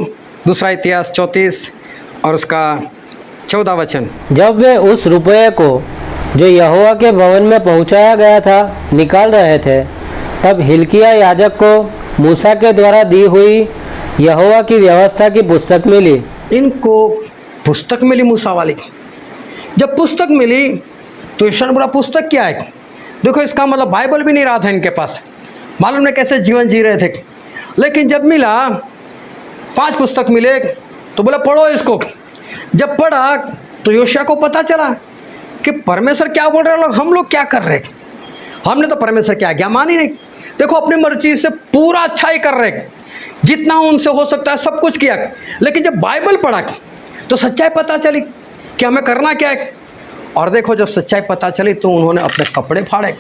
दूसरा इतिहास 34 और उसका 14 वचन। जब वे उस रुपये को जो यहोवा के भवन में पहुंचाया गया था निकाल रहे थे, तब हिल्किया याजक को मूसा के द्वारा दी हुई यहोवा की व्यवस्था की पुस्तक मिली। इनको पुस्तक मिली मूसा वाली। जब पुस्तक मिली तो ईश्वर बोला पुस्तक क्या है? देखो इसका मतलब बाइबल भी नहीं रहा था इनके पास, मालूम नहीं कैसे जीवन जी रहे थे। लेकिन जब मिला 5 पुस्तक मिले तो बोला पढ़ो इसको। जब पढ़ा तो योशिया को पता चला कि परमेश्वर क्या बोल रहे हैं, हम लोग क्या कर रहे हैं। हमने तो परमेश्वर की आज्ञा मानी नहीं। देखो अपनी मर्जी से पूरा अच्छा ही कर रहे, जितना उनसे हो सकता है सब कुछ किया। लेकिन जब बाइबल पढ़ा तो सच्चाई पता चली कि हमें करना क्या है। और देखो जब सच्चाई पता चली तो उन्होंने अपने कपड़े फाड़े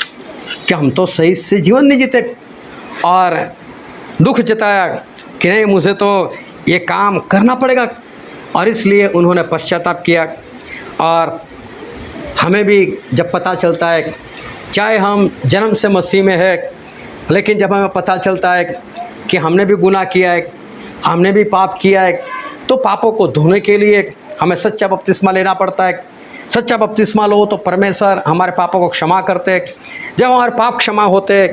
कि हम तो सही से जीवन नहीं जीते, और दुख जताया कि नहीं मुझे तो ये काम करना पड़ेगा। और इसलिए उन्होंने पश्चाताप किया। और हमें भी जब पता चलता है, चाहे हम जन्म से मसीह में है, लेकिन जब हमें पता चलता है कि हमने भी गुनाह किया है, हमने भी पाप किया है, तो पापों को धोने के लिए हमें सच्चा बपतिस्मा लेना पड़ता है। सच्चा बपतिस्मा लो तो परमेश्वर हमारे पापों को क्षमा करते हैं। जब हमारे पाप क्षमा होते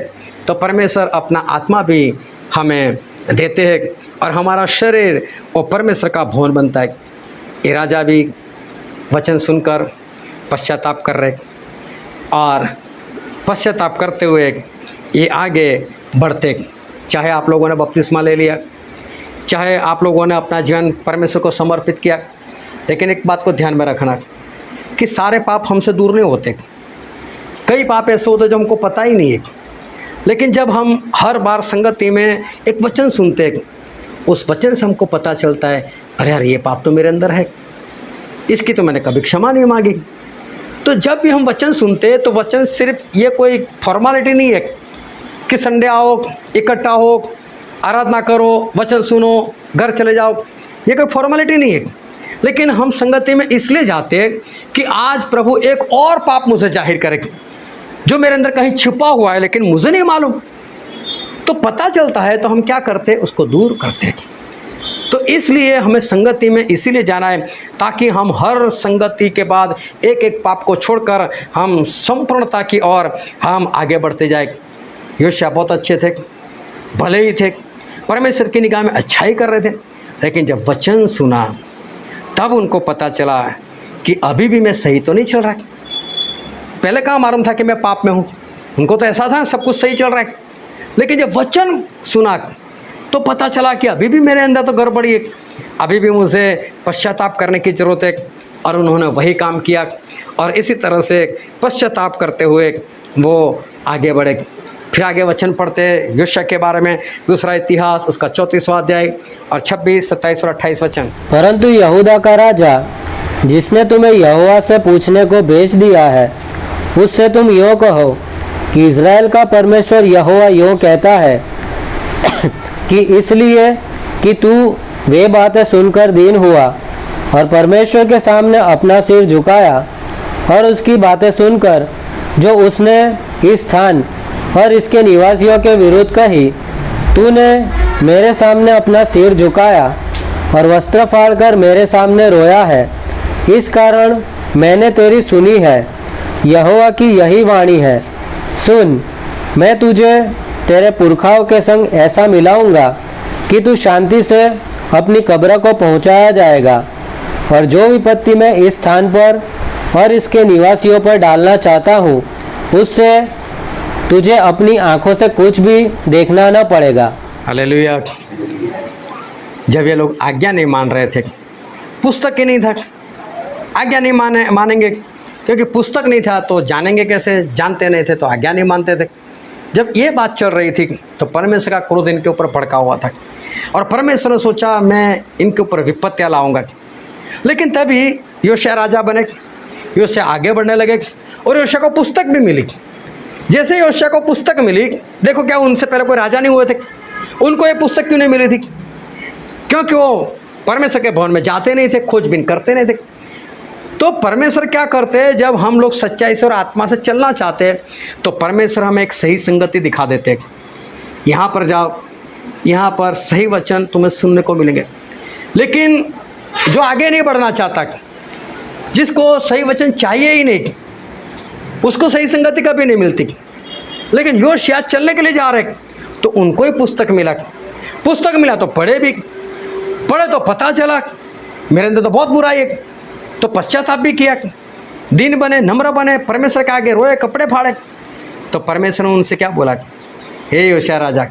तो परमेश्वर अपना आत्मा भी हमें देते हैं और हमारा शरीर वो परमेश्वर का भवन बनता है। ये राजा भी वचन सुनकर पश्चाताप कर रहे और पश्चाताप करते हुए ये आगे बढ़ते। चाहे आप लोगों ने बपतिस्मा ले लिया, चाहे आप लोगों ने अपना जीवन परमेश्वर को समर्पित किया, लेकिन एक बात को ध्यान में रखना कि सारे पाप हमसे दूर नहीं होते। कई पाप ऐसे होते जो हमको पता ही नहीं है, लेकिन जब हम हर बार संगति में एक वचन सुनते हैं, उस वचन से हमको पता चलता है अरे यार ये पाप तो मेरे अंदर है, इसकी तो मैंने कभी क्षमा नहीं मांगी। तो जब भी हम वचन सुनते हैं तो वचन सिर्फ ये कोई फॉर्मेलिटी नहीं है कि संडे आओ, इकट्ठा हो, आराधना करो, वचन सुनो, घर चले जाओ, ये कोई फॉर्मेलिटी नहीं है। लेकिन हम संगति में इसलिए जाते हैं कि आज प्रभु एक और पाप मुझे जाहिर करे जो मेरे अंदर कहीं छिपा हुआ है लेकिन मुझे नहीं मालूम। तो पता चलता है तो हम क्या करते हैं, उसको दूर करते हैं। तो इसलिए हमें संगति में इसीलिए जाना है ताकि हम हर संगति के बाद एक एक पाप को छोड़कर हम संपूर्णता की ओर हम आगे बढ़ते जाए। योशिया बहुत अच्छे थे, भले ही थे, परमेश्वर की निगाह में अच्छाई कर रहे थे, लेकिन जब वचन सुना तब उनको पता चला कि अभी भी मैं सही तो नहीं चल रहा। पहले कहाँ मालूम था कि मैं पाप में हूँ, उनको तो ऐसा था सब कुछ सही चल रहा है, लेकिन जब वचन सुना तो पता चला कि अभी भी मेरे अंदर तो गड़बड़ी है, अभी भी मुझे पश्चाताप करने की ज़रूरत है। और उन्होंने वही काम किया और इसी तरह से पश्चाताप करते हुए वो आगे बढ़े। फिर आगे वचन पढ़ते योशिया के बारे में, दूसरा इतिहास उसका 34वां अध्याय और 26, 27 और 28 वचन। परंतु यहूदा का राजा जिसने तुम्हें यहोवा से पूछने को भेज दिया है, उससे तुम यों कहो कि इज़राइल का परमेश्वर यहोवा यों कहता है कि इसलिए कि तू वे बातें सुनकर दीन हुआ और परमेश्वर के सामने अपना सिर झुकाया और उसकी बातें सुनकर जो उसने इस स्थान और इसके निवासियों के विरुद्ध कही, तूने मेरे सामने अपना सिर झुकाया और वस्त्र फाड़कर मेरे सामने रोया है। इस कारण मैंने तेरी सुनी है, यहोवा की यही वाणी है। सुन, मैं तुझे तेरे पुरखाओं के संग ऐसा मिलाऊंगा कि तू शांति से अपनी कब्र को पहुंचाया जाएगा, और जो विपत्ति मैं इस स्थान पर और इसके निवासियों पर डालना चाहता हूँ, उससे तुझे अपनी आंखों से कुछ भी देखना न पड़ेगा। हालेलुया। जब ये लोग आज्ञा नहीं मान रहे थे, पुस्तक ही नहीं था, आज्ञा नहीं मानेंगे क्योंकि पुस्तक नहीं था तो जानेंगे कैसे, जानते नहीं थे तो आज्ञा नहीं मानते थे। जब ये बात चल रही थी तो परमेश्वर का क्रोध इनके ऊपर भड़का हुआ था और परमेश्वर ने सोचा मैं इनके ऊपर विपत्तियाँ लाऊंगा। लेकिन तभी योशिया राजा बने, योशिया आगे बढ़ने लगे और योशिया को पुस्तक भी मिली। जैसे योशिया को पुस्तक मिली, देखो क्या उनसे पहले कोई राजा नहीं हुए थे, उनको ये पुस्तक क्यों नहीं मिली थी? क्योंकि वो परमेश्वर के भवन में जाते नहीं थे, खोजबीन करते नहीं थे। तो परमेश्वर क्या करते हैं, जब हम लोग सच्चाई से और आत्मा से चलना चाहते हैं तो परमेश्वर हमें एक सही संगति दिखा देते हैं। यहाँ पर जाओ, यहाँ पर सही वचन तुम्हें सुनने को मिलेंगे। लेकिन जो आगे नहीं बढ़ना चाहता, जिसको सही वचन चाहिए ही नहीं, उसको सही संगति कभी नहीं मिलती। लेकिन योशिया चलने के लिए जा रहे तो उनको ही पुस्तक मिला। पुस्तक मिला तो पढ़े तो पता चला मेरे अंदर तो बहुत बुराई है, तो पश्चाताप भी किया, दीन बने, नम्र बने, परमेश्वर के आगे रोए, कपड़े फाड़े। तो परमेश्वर ने उनसे क्या बोला, हे योशिया राजा,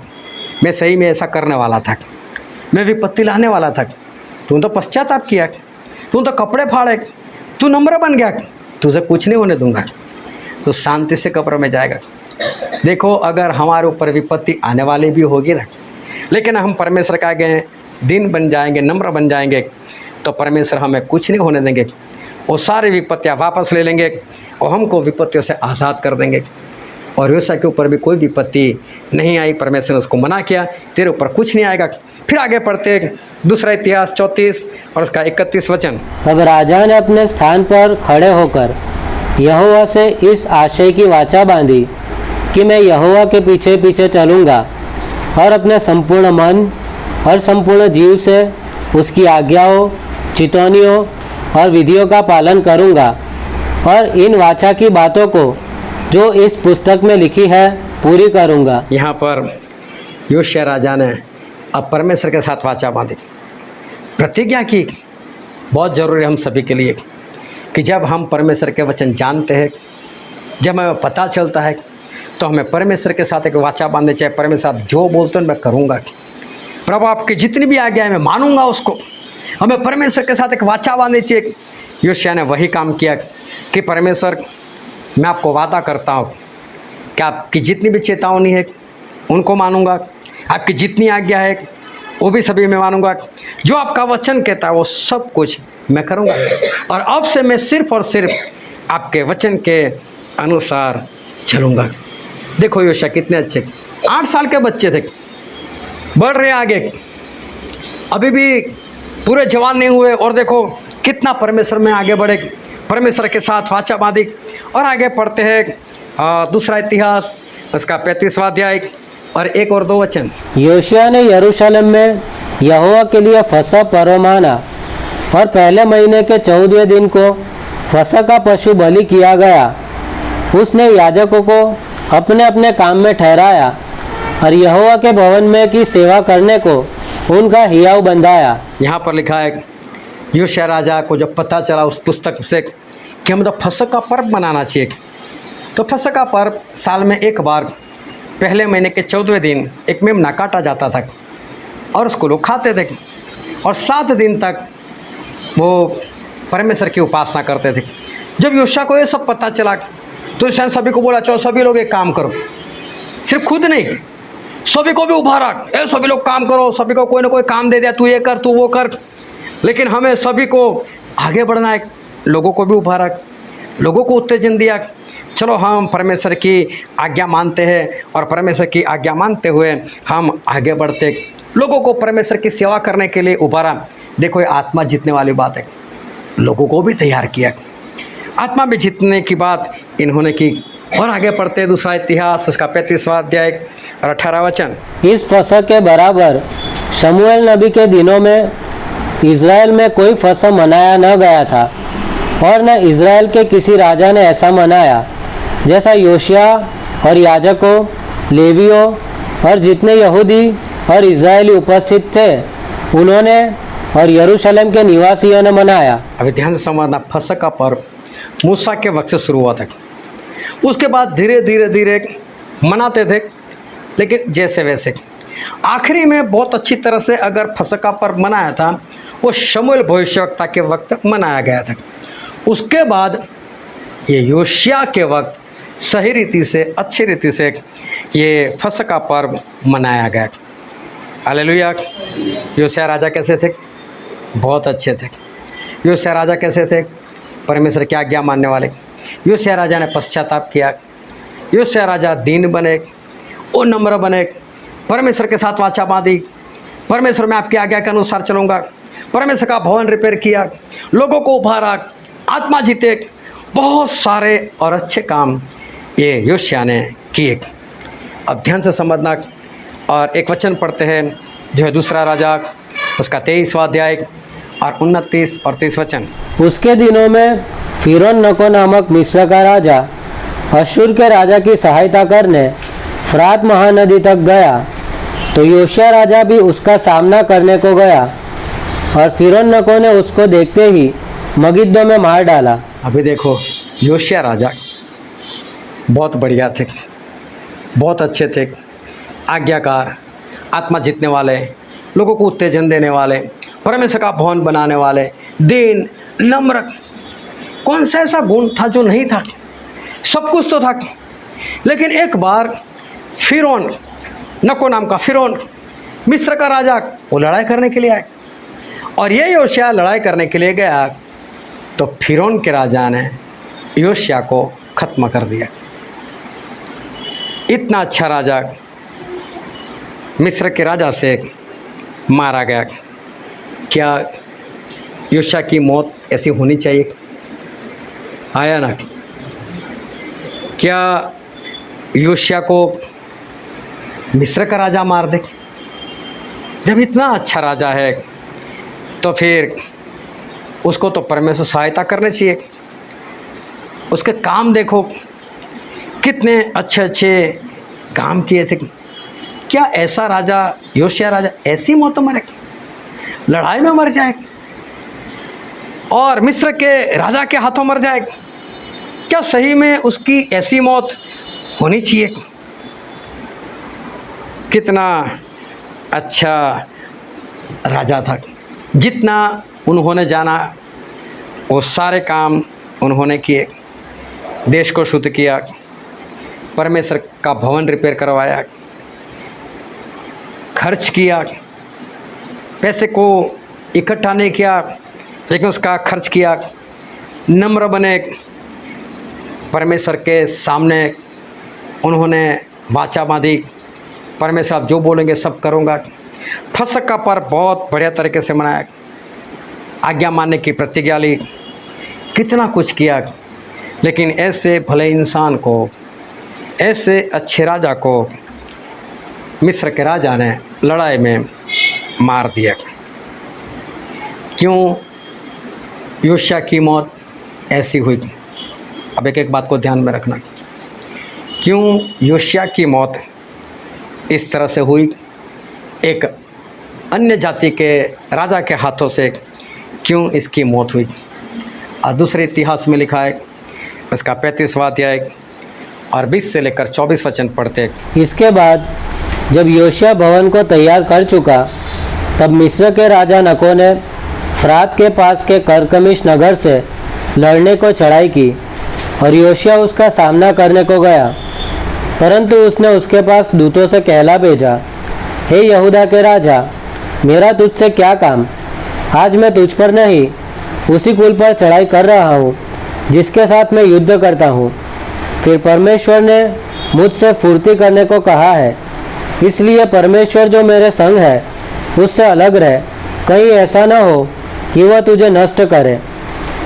मैं सही में ऐसा करने वाला था, मैं विपत्ति लाने वाला था, तू तो पश्चाताप किया, तू तो कपड़े फाड़े, तू नम्र बन गया, तुझे कुछ नहीं होने दूंगा, तो शांति से कब्र में जाएगा। देखो अगर हमारे ऊपर विपत्ति आने वाली भी होगी ना, लेकिन हम परमेश्वर के आगे दीन बन जाएंगे, नम्र बन जाएंगे, तो परमेश्वर हमें कुछ नहीं होने देंगे। वो सारी विपत्तियाँ वापस ले लेंगे और हमको विपत्तियों से आज़ाद कर देंगे। और योशिया के ऊपर भी कोई विपत्ति नहीं आई, परमेश्वर ने उसको मना किया, तेरे ऊपर कुछ नहीं आएगा। फिर आगे पढ़ते दूसरा इतिहास 34 और उसका 31 वचन। तब राजा ने अपने स्थान पर खड़े होकर यहोवा से इस आशय की वाचा बांधी कि मैं यहोवा के पीछे पीछे चलूँगा और अपने संपूर्ण मन और संपूर्ण जीव से उसकी आज्ञाओं, चितौनियों और विधियों का पालन करूँगा और इन वाचा की बातों को जो इस पुस्तक में लिखी है पूरी करूँगा। यहाँ पर योशिया राजा ने अब परमेश्वर के साथ वाचा बांधी, प्रतिज्ञा की। बहुत ज़रूरी है हम सभी के लिए कि जब हम परमेश्वर के वचन जानते हैं, जब हमें पता चलता है, तो हमें परमेश्वर के साथ एक वाचा बांधनी चाहिए। परमेश्वर आप जो बोलते हैं मैं करूँगा, प्रभु आपकी जितनी भी आज्ञा है मैं मानूंगा उसको। हमें परमेश्वर के साथ एक वाचा बांधनी चाहिए। योशिया ने वही काम किया कि परमेश्वर मैं आपको वादा करता हूँ कि आपकी जितनी भी चेतावनी है उनको मानूंगा, आपकी जितनी आज्ञा है वो भी सभी मैं मानूंगा, जो आपका वचन कहता है वो सब कुछ मैं करूंगा, और अब से मैं सिर्फ और सिर्फ आपके वचन के अनुसार चलूंगा। देखो योशिया कितने अच्छे, 8 साल के बच्चे थे, बढ़ रहे आगे, अभी भी पूरे जवान नहीं हुए, और देखो कितना परमेश्वर में आगे बढ़े, परमेश्वर के साथ वाचा बांधी। और आगे पढ़ते हैं दूसरा इतिहास उसका 35वां अध्याय और 1 और 2 वचन। योशिया ने यरूशलेम में यहोवा के लिए फसह पर्व माना और पहले महीने के 14वें दिन को फसह का पशु बलि किया गया। उसने याजकों को अपने अपने काम में ठहराया और यहोवा के भवन में की सेवा करने को उनका हियाव बंधाया। यहाँ पर लिखा है योशिया राजा को जब पता चला उस पुस्तक से कि हम फसह का पर्व मनाना चाहिए, तो फसह का पर्व साल में एक बार पहले महीने के 14वें दिन एक मेमना काटा जाता था और उसको लोग खाते थे, और 7 दिन तक वो परमेश्वर की उपासना करते थे। जब योशिया को ये सब पता चला तो उसने सभी को बोला, चलो सभी लोग एक काम करो, सिर्फ खुद नहीं सभी को भी उभारा, ए सभी लोग काम करो, सभी को कोई ना कोई काम दे दिया, तू ये कर तू वो कर, लेकिन हमें सभी को आगे बढ़ना है। लोगों को भी उभारा, लोगों को उत्तेजन दिया, चलो हम परमेश्वर की आज्ञा मानते हैं, और परमेश्वर की आज्ञा मानते हुए हम आगे बढ़ते, लोगों को परमेश्वर की सेवा करने के लिए उभारा। देखो ये आत्मा जीतने वाली बात है, लोगों को भी तैयार किया, आत्मा भी जीतने की बात इन्होंने की। और आगे पढ़ते दूसरा इतिहास उसका 35वां अध्याय और 18 वचन। इस फसह के बराबर शमूएल नबी के दिनों में इज़राइल में कोई फसह मनाया न गया था, और न इज़राइल के किसी राजा ने ऐसा मनाया जैसा योशिया और याजकों, लेवियों और जितने यहूदी और इज़राइली उपस्थित थे उन्होंने और यरूशलेम के निवासियों ने मनाया। अभी ध्यान से समझना, फसह का पर्व मूसा के वक्त से शुरू हुआ था, उसके बाद धीरे धीरे धीरे मनाते थे, लेकिन जैसे वैसे आखिरी में बहुत अच्छी तरह से अगर फसह का पर्व मनाया था वो शमूएल भविष्यवक्ता के वक्त मनाया गया था। उसके बाद ये योशिया के वक्त सही रीति से अच्छी रीति से ये फसह का पर्व मनाया गया। हालेलुया। योशिया राजा कैसे थे? बहुत अच्छे थे। योशिया राजा कैसे थे? परमेश्वर की आज्ञा मानने वाले। योशिया राजा ने पश्चाताप किया, योशिया राजा दीन बने, वो नम्र बने, परमेश्वर के साथ वाचा बांधी, परमेश्वर में आपकी आज्ञा के अनुसार चलूँगा, परमेश्वर का भवन रिपेयर किया, लोगों को उभारा, आत्मा जीते, बहुत सारे और अच्छे काम ये योशिया ने किए। अब ध्यान से समझना, और एक वचन पढ़ते हैं जो है दूसरा राजा उसका 23वां अध्याय और 29 और 30 वचन। उसके दिनों में फिरौन नको नामक मिस्र का राजा अश्शूर के राजा की सहायता करने फ्रात महानदी तक गया, तो योशिया राजा भी उसका सामना करने को गया, और फिरौन नको ने उसको देखते ही मगिद्दो में मार डाला। अभी देखो योशिया राजा बहुत बढ़िया थे, बहुत अच्छे थे, आज्ञाकार, आत्मा जीतने वाले, लोगों को उत्तेजन देने वाले, परमेश्वर का भवन बनाने वाले, दीन, नम्र। कौन सा ऐसा गुण था जो नहीं था? सब कुछ तो था, लेकिन एक बार फिरौन नको नाम का फिरौन मिस्र का राजा वो लड़ाई करने के लिए आए, और ये योशिया लड़ाई करने के लिए गया, तो फिरौन के राजा ने योशिया को ख़त्म कर दिया। इतना अच्छा राजा मिस्र के राजा से मारा गया। क्या योशिया की मौत ऐसी होनी चाहिए? आया ना? क्या योशिया को मिस्र का राजा मार दे? जब इतना अच्छा राजा है तो फिर उसको तो परमेश्वर सहायता करनी चाहिए। उसके काम देखो, कितने अच्छे अच्छे काम किए थे। क्या ऐसा राजा योशिया राजा ऐसी मौत मरे, लड़ाई में मर जाए और मिस्र के राजा के हाथों मर जाए? क्या सही में उसकी ऐसी मौत होनी चाहिए? कितना अच्छा राजा था, जितना उन्होंने जाना वो सारे काम उन्होंने किए। देश को शुद्ध किया, परमेश्वर का भवन रिपेयर करवाया, खर्च किया, पैसे को इकट्ठा नहीं किया लेकिन उसका खर्च किया। नम्र बने, परमेश्वर के सामने उन्होंने वाचा बांधी, परमेश्वर आप जो बोलेंगे सब करूँगा। फसक का पर्व बहुत बढ़िया तरीके से मनाया, आज्ञा मानने की प्रतिज्ञा ली, कितना कुछ किया। लेकिन ऐसे भले इंसान को, ऐसे अच्छे राजा को मिस्र के राजा ने लड़ाई में मार दिया। क्यों योशिया की मौत ऐसी हुई? अब एक एक बात को ध्यान में रखना। क्यों योशिया की मौत इस तरह से हुई? एक अन्य जाति के राजा के हाथों से क्यों इसकी मौत हुई? और दूसरे इतिहास में लिखा है, उसका 35वां अध्याय और 20 से लेकर 24 वचन पढ़ते। इसके बाद जब योशिया भवन को तैयार कर चुका, तब मिस्र के राजा नको ने फ्रात के पास के करकमिश नगर से लड़ने को चढ़ाई की और योशिया उसका सामना करने को गया। परंतु उसने उसके पास दूतों से कहला भेजा, हे यहूदा के राजा, मेरा तुझसे क्या काम? आज मैं तुझ पर नहीं, उसी कुल पर चढ़ाई कर रहा हूँ जिसके साथ मैं युद्ध करता हूँ। फिर परमेश्वर ने मुझसे फुर्ती करने को कहा है, इसलिए परमेश्वर जो मेरे संग है उससे अलग रह, कहीं ऐसा न हो कि वह तुझे नष्ट करे।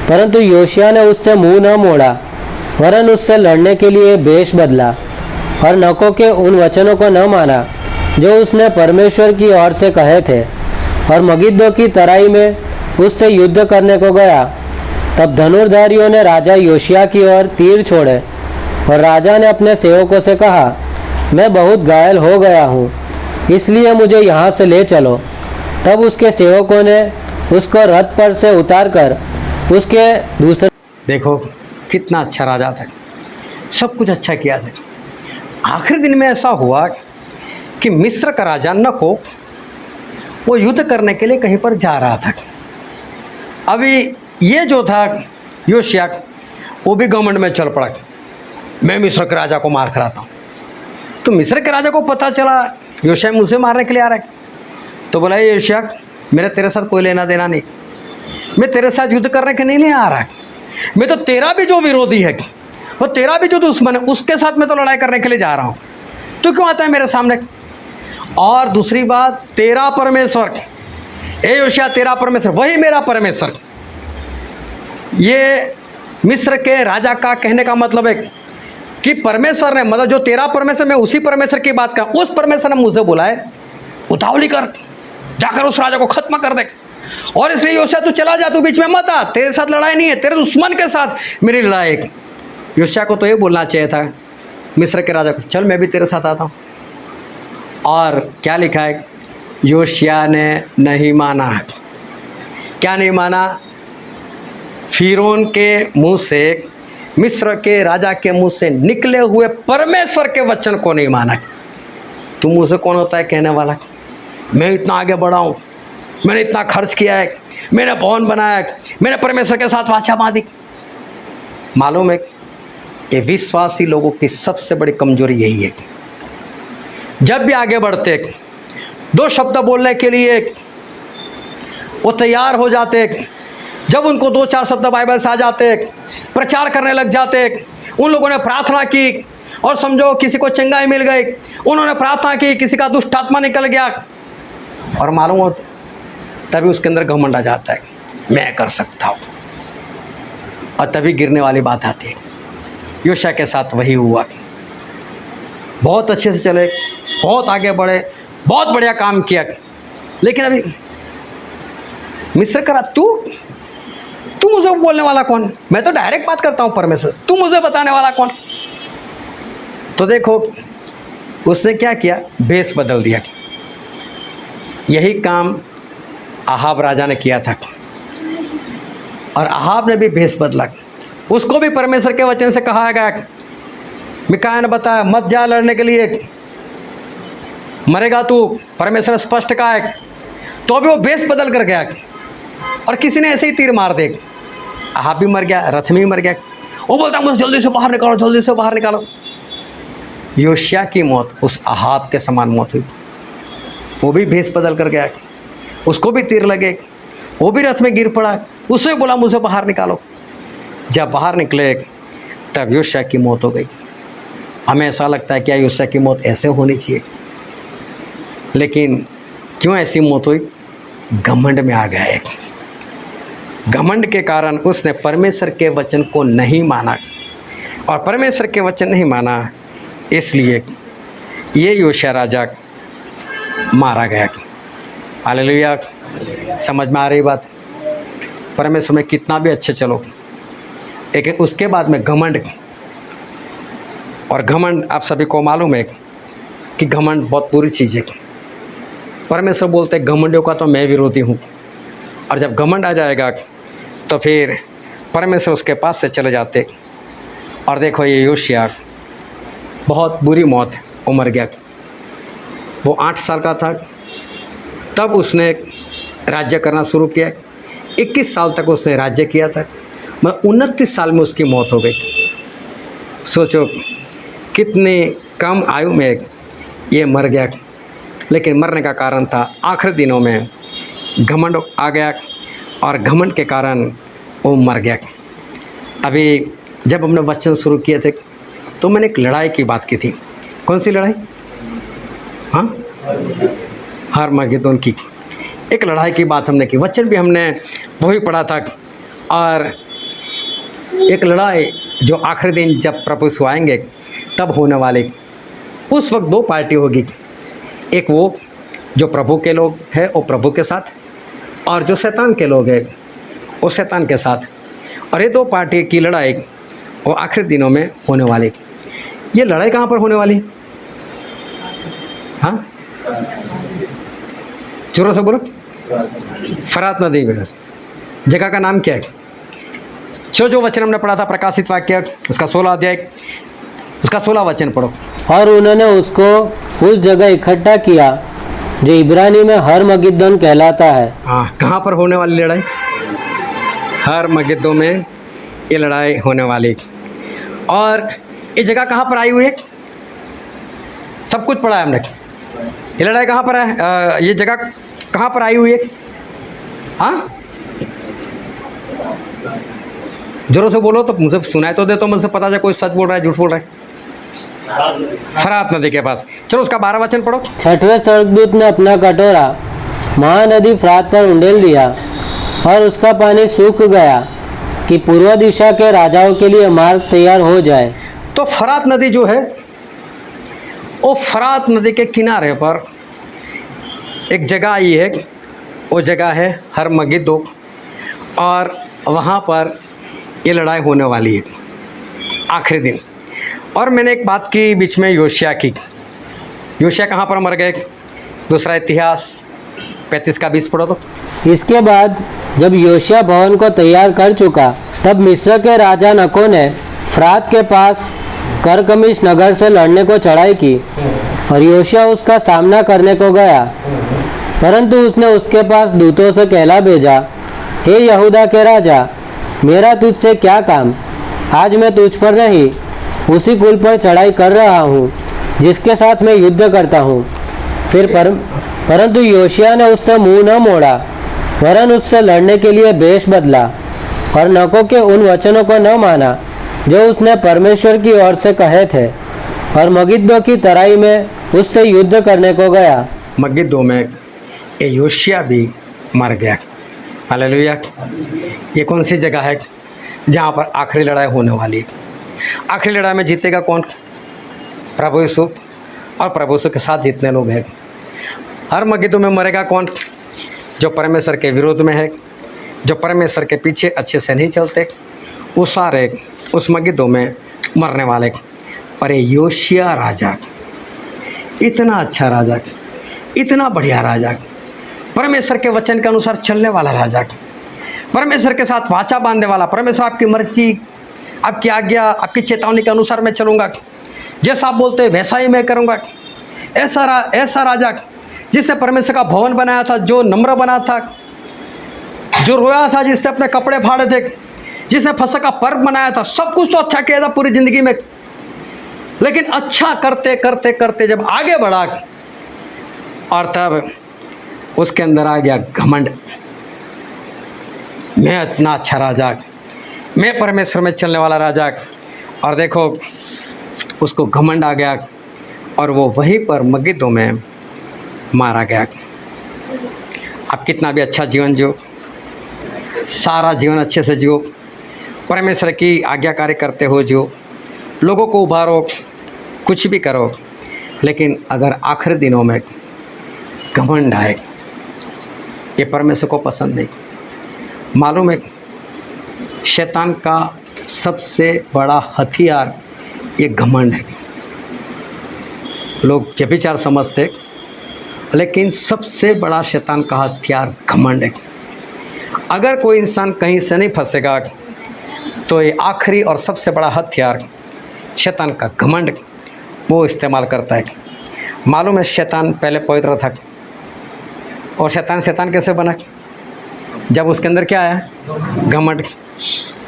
परंतु योशिया ने उससे मुंह न मोड़ा, वरन उससे लड़ने के लिए वेश बदला और नको के उन वचनों को न माना जो उसने परमेश्वर की ओर से कहे थे, और मगिद्दो की तराई में उससे युद्ध करने को गया। तब धनुर्धारियों ने राजा योशिया की ओर तीर छोड़े और राजा ने अपने सेवकों से कहा, मैं बहुत घायल हो गया हूँ, इसलिए मुझे यहाँ से ले चलो। तब उसके सेवकों ने उसको रथ पर से उतारकर उसके दूसरे। देखो कितना अच्छा राजा था, सब कुछ अच्छा किया था। आखिरी दिन में ऐसा हुआ कि मिस्र का राजा नको वो युद्ध करने के लिए कहीं पर जा रहा था। अभी ये जो था योशिया, वो भी घमंड में चल पड़ा, मैं मिस्र के राजा को मार कर आता हूँ। तो मिस्र के राजा को पता चला योशिया मुझे मारने के लिए आ रहा है, तो बोला, ये योशिया, मेरा तेरे साथ कोई लेना देना नहीं, मैं तेरे साथ युद्ध करने के लिए नहीं आ रहा, मैं तो तेरा भी जो विरोधी है, वो तेरा भी जो दुश्मन है, उसके साथ मैं तो लड़ाई करने के लिए जा रहा हूँ। तो क्यों आता है मेरे सामने? और दूसरी बात, तेरा परमेश्वर, ए योशिया, तेरा परमेश्वर वही मेरा परमेश्वर। ये मिस्र के राजा का कहने का मतलब है कि परमेश्वर ने, मतलब जो तेरा परमेश्वर, मैं उसी परमेश्वर की बात कर, उस परमेश्वर ने मुझे बुलाए, उतावली कर, जाकर उस राजा को खत्म कर दे। और इसलिए योशिया तू चला जा, तू बीच में मत आ, तेरे साथ लड़ाई नहीं है, तेरे दुश्मन के साथ मेरी लड़ाई है। योशिया को तो ये बोलना चाहिए था मिस्र के राजा को, चल मैं भी तेरे साथ आता हूँ। और क्या लिखा है, योशिया ने नहीं माना। क्या नहीं माना? फिरौन के मुंह से, मिस्र के राजा के मुंह से निकले हुए परमेश्वर के वचन को नहीं माना। तू मुझसे कौन होता है कहने वाला? मैं इतना आगे बढ़ा हूँ, मैंने इतना खर्च किया है, मैंने भवन बनाया है, मैंने परमेश्वर के साथ वाचा बांधी। मालूम है, ये विश्वासी लोगों की सबसे बड़ी कमजोरी यही है, जब भी आगे बढ़ते दो शब्द बोलने के लिए वो तैयार हो जाते, जब उनको दो चार शब्द बाइबल से आ जाते, प्रचार करने लग जाते। उन लोगों ने प्रार्थना की और समझो किसी को चंगाई मिल गई, उन्होंने प्रार्थना की, किसी का दुष्ट आत्मा निकल गया, और मालूम हो तभी उसके अंदर घमंड आ जाता है, मैं कर सकता हूँ, और तभी गिरने वाली बात आती है। योशिया के साथ वही हुआ। बहुत अच्छे से चले, बहुत आगे बढ़े, बहुत बढ़िया काम किया, लेकिन अभी मिस्र करा, तू मुझे बोलने वाला कौन? मैं तो डायरेक्ट बात करता हूँ परमेश्वर, तू मुझे बताने वाला कौन? तो देखो उसने क्या किया, भेष बदल दिया। यही काम अहाब राजा ने किया था, और अहाब ने भी भेष बदला। उसको भी परमेश्वर के वचन से कहा गया, मिकाया ने बताया मत जा लड़ने के लिए, मरेगा तू, परमेश्वर स्पष्ट कहा है। तो भी वो भेष बदल कर गया, और किसी ने ऐसे ही तीर मार दे, अहाब भी मर गया, रथ में भी मर गया। वो बोलता मुझे जल्दी से बाहर निकालो, जल्दी से बाहर निकालो। योशिया की मौत उस अहाब के समान मौत हुई। वो भी भेष बदल कर गया, उसको भी तीर लगे, वो भी रथ में गिर पड़ा, उससे बोला मुझे बाहर निकालो। जब बाहर निकले तब योशिया की मौत हो गई। हमें ऐसा लगता है क्या योशिया की मौत ऐसे होनी चाहिए, लेकिन क्यों ऐसी मौत हुई? घमंड में आ गया है। घमंड के कारण उसने परमेश्वर के वचन को नहीं माना, और परमेश्वर के वचन नहीं माना, इसलिए ये योशिया राजा मारा गया। हालेलुया। समझ में आ रही बात? परमेश्वर में कितना भी अच्छे चलो, लेकिन उसके बाद में घमंड, और घमंड आप सभी को मालूम है कि घमंड बहुत बुरी चीज़ है। परमेश्वर बोलते हैं घमंडियों का तो मैं विरोधी हूँ, और जब घमंड आ जाएगा तो फिर परमेश्वर उसके पास से चले जाते। और देखो ये योशिया बहुत बुरी मौत वो मर गया। वो 8 साल का था तब उसने राज्य करना शुरू किया। 21 साल तक उसने राज्य किया था, मतलब 29 साल में उसकी मौत हो गई। सोचो कितनी कम आयु में ये मर गया, लेकिन मरने का कारण था आखिरी दिनों में घमंड आ गया, और घमंड के कारण वो मर गया। अभी जब हमने वचन शुरू किए थे तो मैंने एक लड़ाई की बात की थी। कौन सी लड़ाई? हाँ, हरमगेदोन की एक लड़ाई की बात हमने की। वचन भी हमने वही पढ़ा था। और एक लड़ाई जो आखिरी दिन जब प्रभु यीशु आएंगे तब होने वाले, उस वक्त 2 पार्टी होगी। एक वो जो प्रभु के लोग हैं वो प्रभु के साथ, और जो शैतान के लोग हैं वो शैतान के साथ। और ये 2 पार्टी की लड़ाई वो आखिरी दिनों में होने वाली। ये लड़ाई कहाँ पर होने वाली है? हाँ, जोरों से बोलो। फरात नदी में। जगह का नाम क्या है? जो वचन हमने पढ़ा था प्रकाशित वाक्य उसका 16 अध्याय, उसका 16 वचन पढ़ो। और उन्होंने उसको उस जगह इकट्ठा किया जो इब्रानी में हरमगिद्दोन कहलाता है। हाँ, कहाँ पर होने वाली लड़ाई? हरमगिद्दोन में ये लड़ाई होने वाली। और ये जगह कहाँ पर आई हुई है? सब कुछ पढ़ा है हमने। ये लड़ाई कहाँ पर है? ये जगह कहाँ पर आई हुई है? हाँ, जोरों से बोलो तो मुझे सुनाई तो दे, तो मुझे पता चले कोई सच बोल रहा है झूठ बोल रहा है। फरात नदी के पास। चलो उसका 12 वचन पढ़ो। 6वें स्वर्गदूत ने अपना कटोरा महानदी फ्रात पर उंडेल दिया, और उसका पानी सूख गया कि पूर्व दिशा के राजाओं के लिए मार्ग तैयार हो जाए। तो फरात नदी जो है वो फरात नदी के किनारे पर एक जगह आई है, वो जगह है हरमगिद्दो, और वहाँ पर ये लड़ाई होने वाली है आखिरी दिन। और मैंने एक बात की बीच में योशिया की। योशिया कहाँ पर मर गए? दूसरा इतिहास 35 का 20 पढ़ो तो। इसके बाद जब योशिया भवन को तैयार कर चुका, तब मिस्र के राजा नको ने फ्रात के पास करकमिश नगर से लड़ने को चढ़ाई की, और योशिया उसका सामना करने को गया। परंतु उसने उसके पास दूतों से कहला भेजा, हे यहूदा के राजा, मेरा तुझसे क्या काम? आज मैं तुझ पर नहीं, उसी कुल पर चढ़ाई कर रहा हूँ जिसके साथ मैं युद्ध करता हूँ। परंतु योशिया ने उससे मुंह न मोड़ा, वरन उससे लड़ने के लिए भेष बदला, और नको के उन वचनों को न माना जो उसने परमेश्वर की ओर से कहे थे, और मगिद्दो की तराई में उससे युद्ध करने को गया। मगिद्दो में ये योशिया भी मर गया। हालेलुया। ये कौन सी जगह है जहाँ पर आखिरी लड़ाई होने वाली है? आखिरी लड़ाई में जीतेगा कौन? प्रभु यीशु, और प्रभु यीशु के साथ जितने लोग हैं। हरमगिद्दो में मरेगा कौन? जो परमेश्वर के विरोध में है, जो परमेश्वर के पीछे अच्छे से नहीं चलते, वो सारे उस मगिद्दो में मरने वाले। पर ये योशिया राजा, इतना अच्छा राजा, इतना बढ़िया राजा, परमेश्वर के वचन के अनुसार चलने वाला राजा, परमेश्वर के साथ वाचा बांधने वाला, परमेश्वर आपकी मर्जी, आपकी आज्ञा, आपकी चेतावनी के अनुसार मैं चलूँगा, जैसा आप बोलते हैं वैसा ही मैं करूँगा। ऐसा राजा जिसने परमेश्वर का भवन बनाया था, जो नम्र बना था, जो रोया था, जिसने अपने कपड़े फाड़े थे, जिसने फसह का पर्व बनाया था, सब कुछ तो अच्छा किया था पूरी ज़िंदगी में। लेकिन अच्छा करते करते करते जब आगे बढ़ा और तब उसके अंदर आ गया घमंड। मैं इतना अच्छा राजा, मैं परमेश्वर में चलने वाला राजा, और देखो उसको घमंड आ गया और वो वहीं पर मगिद्दो में मारा गया। आप कितना भी अच्छा जीवन जियो, सारा जीवन अच्छे से जियो, परमेश्वर की आज्ञाकारी करते हो जियो, लोगों को उभारो, कुछ भी करो, लेकिन अगर आखिरी दिनों में घमंड आए, ये परमेश्वर को पसंद नहीं। मालूम है, शैतान का सबसे बड़ा हथियार ये घमंड है। लोग व्यभिचार समझते, लेकिन सबसे बड़ा शैतान का हथियार घमंड है। अगर कोई इंसान कहीं से नहीं फंसेगा तो ये आखिरी और सबसे बड़ा हथियार शैतान का घमंड वो इस्तेमाल करता है। मालूम है, शैतान पहले पवित्र था, और शैतान कैसे बना? जब उसके अंदर क्या आया? घमंड।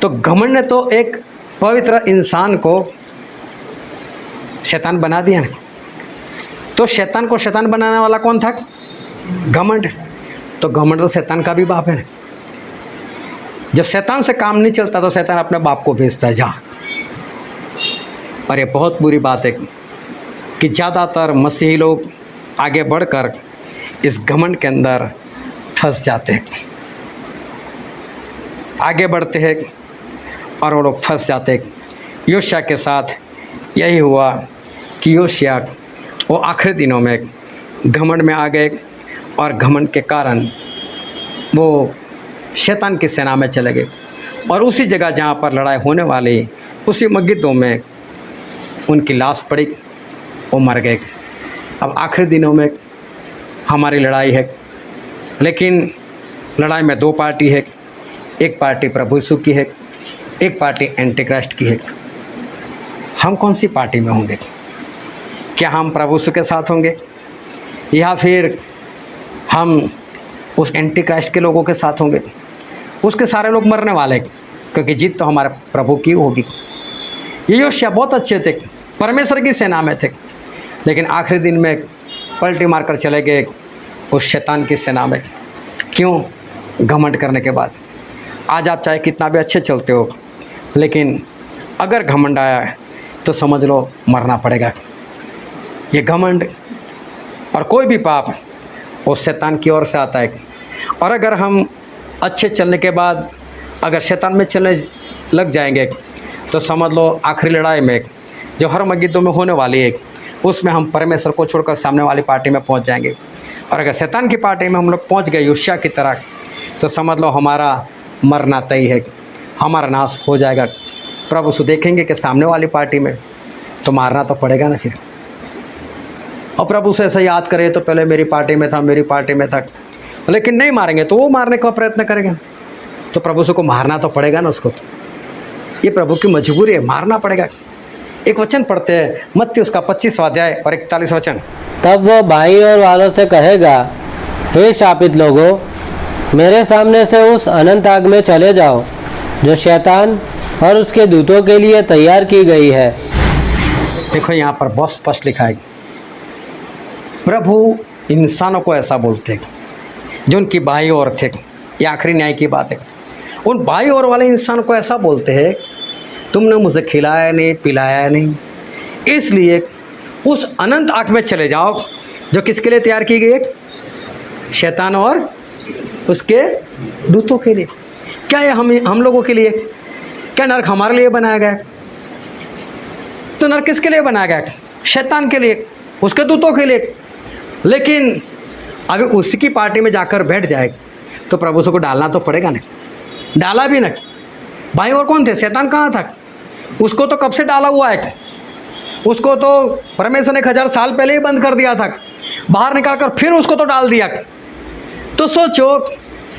तो घमंड ने तो एक पवित्र इंसान को शैतान बना दिया ना। तो शैतान को शैतान बनाने वाला कौन था? घमंड। तो घमंड तो शैतान का भी बाप है ना। जब शैतान से काम नहीं चलता तो शैतान अपने बाप को भेजता है, जा। और ये बहुत बुरी बात है कि ज़्यादातर मसीही लोग आगे बढ़कर इस घमंड के अंदर फंस जाते हैं, आगे बढ़ते हैं और वो लोग फंस जाते हैं। योशिया के साथ यही हुआ कि योशिया वो आखिरी दिनों में घमंड में आ गए, और घमंड के कारण वो शैतान की सेना में चले गए, और उसी जगह जहाँ पर लड़ाई होने वाली, उसी मगिद्दो में उनकी लाश पड़ी, वो मर गए। अब आखिरी दिनों में हमारी लड़ाई है, लेकिन लड़ाई में दो पार्टी है। एक पार्टी प्रभु यीशु की है, एक पार्टी एंटी क्राइस्ट की है। हम कौन सी पार्टी में होंगे? क्या हम प्रभु यीशु के साथ होंगे, या फिर हम उस एंटी क्राइस्ट के लोगों के साथ होंगे? उसके सारे लोग मरने वाले, क्योंकि जीत तो हमारे प्रभु की होगी। ये योशिया बहुत अच्छे थे, परमेश्वर की सेना में थे, लेकिन आखिरी दिन में पलटी मारकर चले गए उस शैतान की सेना में। क्यों? घमंड करने के बाद। आज आप चाहे कितना भी अच्छे चलते हो, लेकिन अगर घमंड आया है तो समझ लो मरना पड़ेगा। ये घमंड और कोई भी पाप वो शैतान की ओर से आता है। और अगर हम अच्छे चलने के बाद अगर शैतान में चलने लग जाएंगे तो समझ लो आखिरी लड़ाई में जो हर मगिद्दो में होने वाली है, उसमें हम परमेश्वर को छोड़कर सामने वाली पार्टी में पहुंच जाएंगे। और अगर शैतान की पार्टी में हम लोग पहुंच गए योशिया की तरह, तो समझ लो हमारा मरना तय है, हमारा नाश हो जाएगा। प्रभु से देखेंगे कि सामने वाली पार्टी में, तो मारना तो पड़ेगा ना फिर। और प्रभु से ऐसा याद करे तो पहले मेरी पार्टी में था, मेरी पार्टी में था, लेकिन नहीं मारेंगे तो वो मारने का प्रयत्न करेगा, तो प्रभु से को मारना तो पड़ेगा ना उसको। ये प्रभु की मजबूरी है, मारना पड़ेगा। एक वचन पढ़ते हैं, मत्ती उसका 25वां अध्याय और 41 वचन। तब वह भाई और वालों से कहेगा, हे शापित लोगों, मेरे सामने से उस अनंत आग में चले जाओ जो शैतान और उसके दूतों के लिए तैयार की गई है। देखो यहाँ पर बहुत स्पष्ट लिखा है, प्रभु इंसानों को ऐसा बोलते हैं जो उनकी बाई ओर थे। ये आखिरी न्याय की बात है। उन बाई ओर वाले इंसान को ऐसा बोलते हैं, तुमने मुझे खिलाया नहीं, पिलाया नहीं, इसलिए उस अनंत आग में चले जाओ जो किसके लिए तैयार की गई है? शैतान और उसके दूतों के लिए। क्या ये हम लोगों के लिए? क्या नरक हमारे लिए बनाया गया? तो नरक किसके लिए बनाया गया? शैतान के लिए, उसके दूतों के लिए। लेकिन अभी उसकी पार्टी में जाकर बैठ जाए तो प्रभु यीशु को डालना तो पड़ेगा ना। डाला भी ना भाई, और कौन थे? शैतान कहाँ था? उसको तो कब से डाला हुआ है, उसको तो परमेश्वर ने 1000 साल पहले ही बंद कर दिया था, बाहर निकाल कर फिर उसको तो डाल दिया। तो सोचो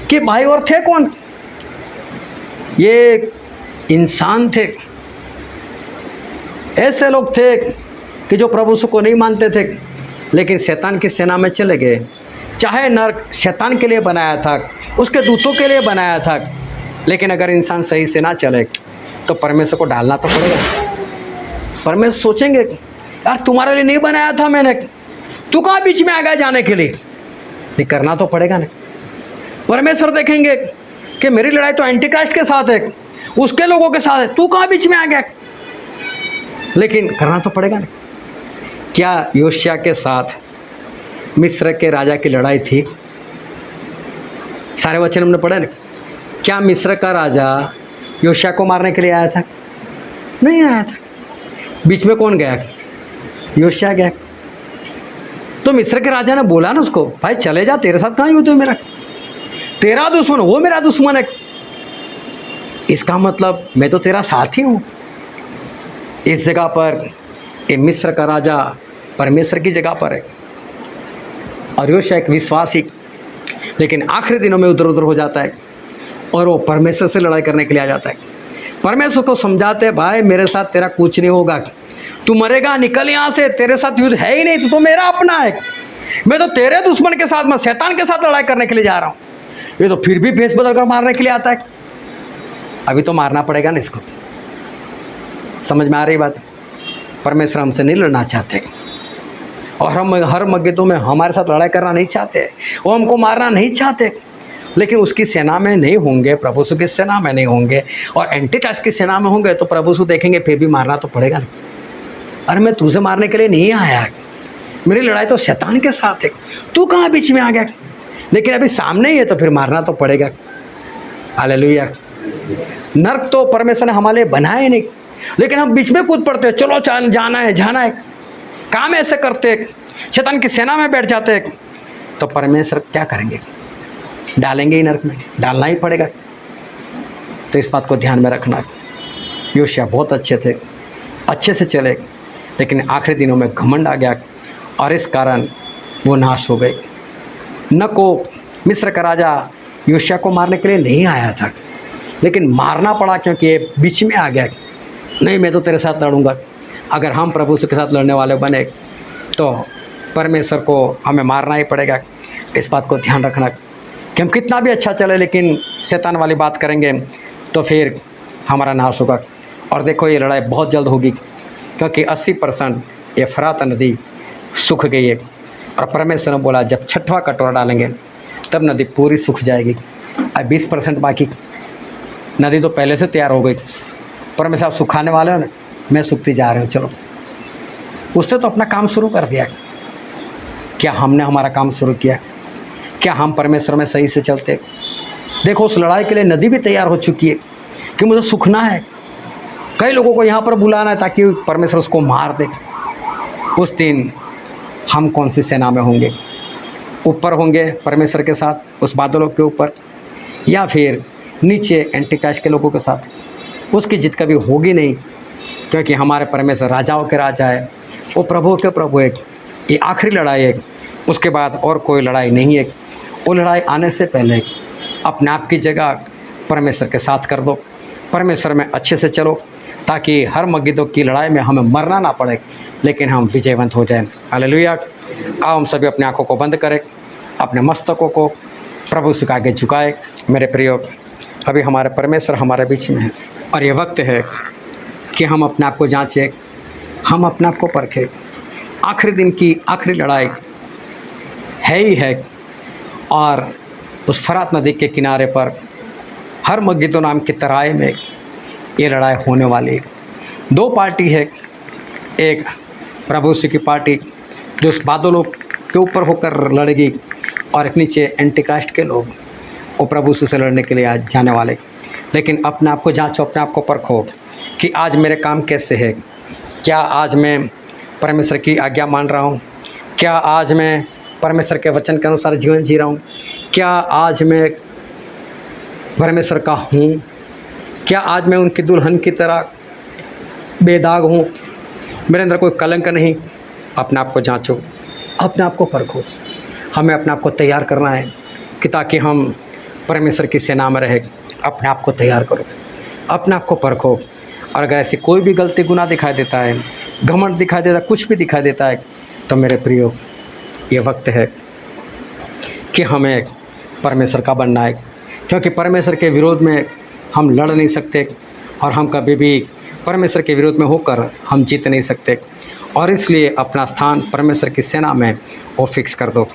कि भाई और थे कौन? ये इंसान थे, ऐसे लोग थे कि जो प्रभु यीशु को नहीं मानते थे, लेकिन शैतान की सेना में चले गए। चाहे नरक शैतान के लिए बनाया था, उसके दूतों के लिए बनाया था, लेकिन अगर इंसान सही से ना चले तो परमेश्वर को डालना तो पड़ेगा। परमेश्वर सोचेंगे यार तुम्हारे लिए नहीं बनाया था मैंने, तू कहाँ बीच में आ गया जाने के लिए? ये करना तो पड़ेगा ना। परमेश्वर देखेंगे कि मेरी लड़ाई तो एंटीक्राइस्ट के साथ है, उसके लोगों के साथ है, तू कहाँ बीच में आ गया? लेकिन करना तो पड़ेगा ना। क्या योशिया के साथ मिस्र के राजा की लड़ाई थी? सारे वचन हमने पढ़े ना। क्या मिस्र का राजा योशिया को मारने के लिए आया था? नहीं आया था। बीच में कौन गया? योशिया गया। तो मिस्र के राजा ने बोला ना उसको, भाई चले जा, तेरे साथ कहाँ युद्ध है मेरा? तेरा दुश्मन वो मेरा दुश्मन है, इसका मतलब मैं तो तेरा साथी हूँ। इस जगह पर ये मिस्र का राजा परमेश्वर की जगह पर है और योशिया एक विश्वासी, लेकिन आखिरी दिनों में उधर उधर हो जाता है और वो परमेश्वर से लड़ाई करने के लिए आ जाता है। परमेश्वर को समझाते हैं, भाई मेरे साथ तेरा कुछ नहीं होगा, तू मरेगा, निकल यहाँ से, तेरे साथ युद्ध है ही नहीं, तू तो मेरा अपना है, मैं तो तेरे दुश्मन के साथ, मैं शैतान के साथ लड़ाई करने के लिए जा रहा हूँ। ये तो फिर भी भेष बदल कर मारने के लिए आता है। अभी तो मारना पड़ेगा ना इसको। समझ में आ रही बात? परमेश्वर हमसे नहीं लड़ना चाहते और हम हर मग्गेतों में हमारे साथ लड़ाई करना नहीं चाहते, वो हमको मारना नहीं चाहते, लेकिन उसकी सेना में नहीं होंगे, प्रभु यीशु की सेना में नहीं होंगे और एंटीक्राइस्ट की सेना में होंगे तो प्रभु यीशु देखेंगे फिर भी मारना तो पड़ेगा ना। अरे मैं तुझे मारने के लिए नहीं आया, मेरी लड़ाई तो शैतान के साथ है, तू कहाँ बीच में आ गया? लेकिन अभी सामने ही है तो फिर मारना तो पड़ेगा। हालेलुया। नर्क तो परमेश्वर ने हमारे लिए बनाए नहीं, लेकिन हम बीच में कूद पड़ते हैं, चलो चल जाना है, काम ऐसे करते हैं, शैतान की सेना में बैठ जाते हैं, तो परमेश्वर क्या करेंगे? डालेंगे ही नर्क में, डालना ही पड़ेगा। तो इस बात को ध्यान में रखना। योशिया बहुत अच्छे थे, अच्छे से चले, लेकिन आखिरी दिनों में घमंड आ गया और इस कारण वो नाश हो गए। न को मिस्र का राजा योशिया को मारने के लिए नहीं आया था, लेकिन मारना पड़ा क्योंकि ये बीच में आ गया। नहीं मैं तो तेरे साथ लड़ूंगा। अगर हम प्रभु के साथ लड़ने वाले बने तो परमेश्वर को हमें मारना ही पड़ेगा। इस बात को ध्यान रखना कि हम कितना भी अच्छा चले, लेकिन शैतान वाली बात करेंगे तो फिर हमारा नाश होगा। और देखो ये लड़ाई बहुत जल्द होगी क्योंकि 80% ये फरात नदी सूख गई है और परमेश्वर ने बोला जब 6वां कटोरा डालेंगे तब नदी पूरी सूख जाएगी। अब 20% बाकी, नदी तो पहले से तैयार हो गई। परमेश्वर आप सुखाने वाले हो ना, मैं सूखती जा रही हूँ, चलो। उसने तो अपना काम शुरू कर दिया। क्या हमने हमारा काम शुरू किया? क्या हम परमेश्वर में सही से चलते? देखो उस लड़ाई के लिए नदी भी तैयार हो चुकी है कि मुझे सूखना है। कई लोगों को यहाँ पर बुलाना है ताकि परमेश्वर उसको मार दे। उस दिन हम कौन सी सेना में होंगे? ऊपर होंगे परमेश्वर के साथ उस बादलों के ऊपर, या फिर नीचे एंटीक्राइस्ट के लोगों के साथ? उसकी जीत कभी होगी नहीं, क्योंकि हमारे परमेश्वर राजाओं के राजा है, वो प्रभु के प्रभु है। ये आखिरी लड़ाई है, उसके बाद और कोई लड़ाई नहीं है। वो लड़ाई आने से पहले अपने आप की जगह परमेश्वर के साथ कर दो, परमेश्वर में अच्छे से चलो, ताकि हर मगिदों की लड़ाई में हमें मरना ना पड़े, लेकिन हम विजयवंत हो जाएं। हालेलुया। आओ हम सभी अपनी आँखों को बंद करें, अपने मस्तकों को प्रभु से आगे झुकाए। मेरे प्रियो, अभी हमारे परमेश्वर हमारे बीच में है और ये वक्त है कि हम अपने आप को जांचें, हम अपने आप को परखें। आखिरी दिन की आखिरी लड़ाई है ही है और उस फरात नदी के किनारे पर हर मगिदो नाम की तराई में ये लड़ाई होने वाली है। 2 पार्टी है, एक प्रभु यीशु की पार्टी जो उस बादलों के ऊपर होकर लड़ेगी और एक नीचे एंटीक्राइस्ट के लोग, वो प्रभु यीशु से लड़ने के लिए आज जाने वाले। लेकिन अपने आप को जांचो, अपने आप को परखो कि आज मेरे काम कैसे है। क्या आज मैं परमेश्वर की आज्ञा मान रहा हूँ? क्या आज मैं परमेश्वर के वचन के अनुसार जीवन जी रहा हूँ? क्या आज मैं परमेश्वर का हूँ? क्या आज मैं उनकी दुल्हन की तरह बेदाग हूँ? मेरे अंदर कोई कलंक नहीं? अपने आप को जांचो, अपने आप को परखो। हमें अपने आप को तैयार करना है कि ताकि हम परमेश्वर की सेना में रहे। अपने आप को तैयार करो, अपने आप को परखो। और अगर ऐसी कोई भी गलती गुनाह दिखाई देता है, घमंड दिखाई देता है, कुछ भी दिखाई देता है, तो मेरे प्रियो, ये वक्त है कि हमें परमेश्वर का बनना है, क्योंकि परमेश्वर के विरोध में हम लड़ नहीं सकते और हम कभी भी परमेश्वर के विरोध में होकर हम जीत नहीं सकते। और इसलिए अपना स्थान परमेश्वर की सेना में वो फिक्स कर दो।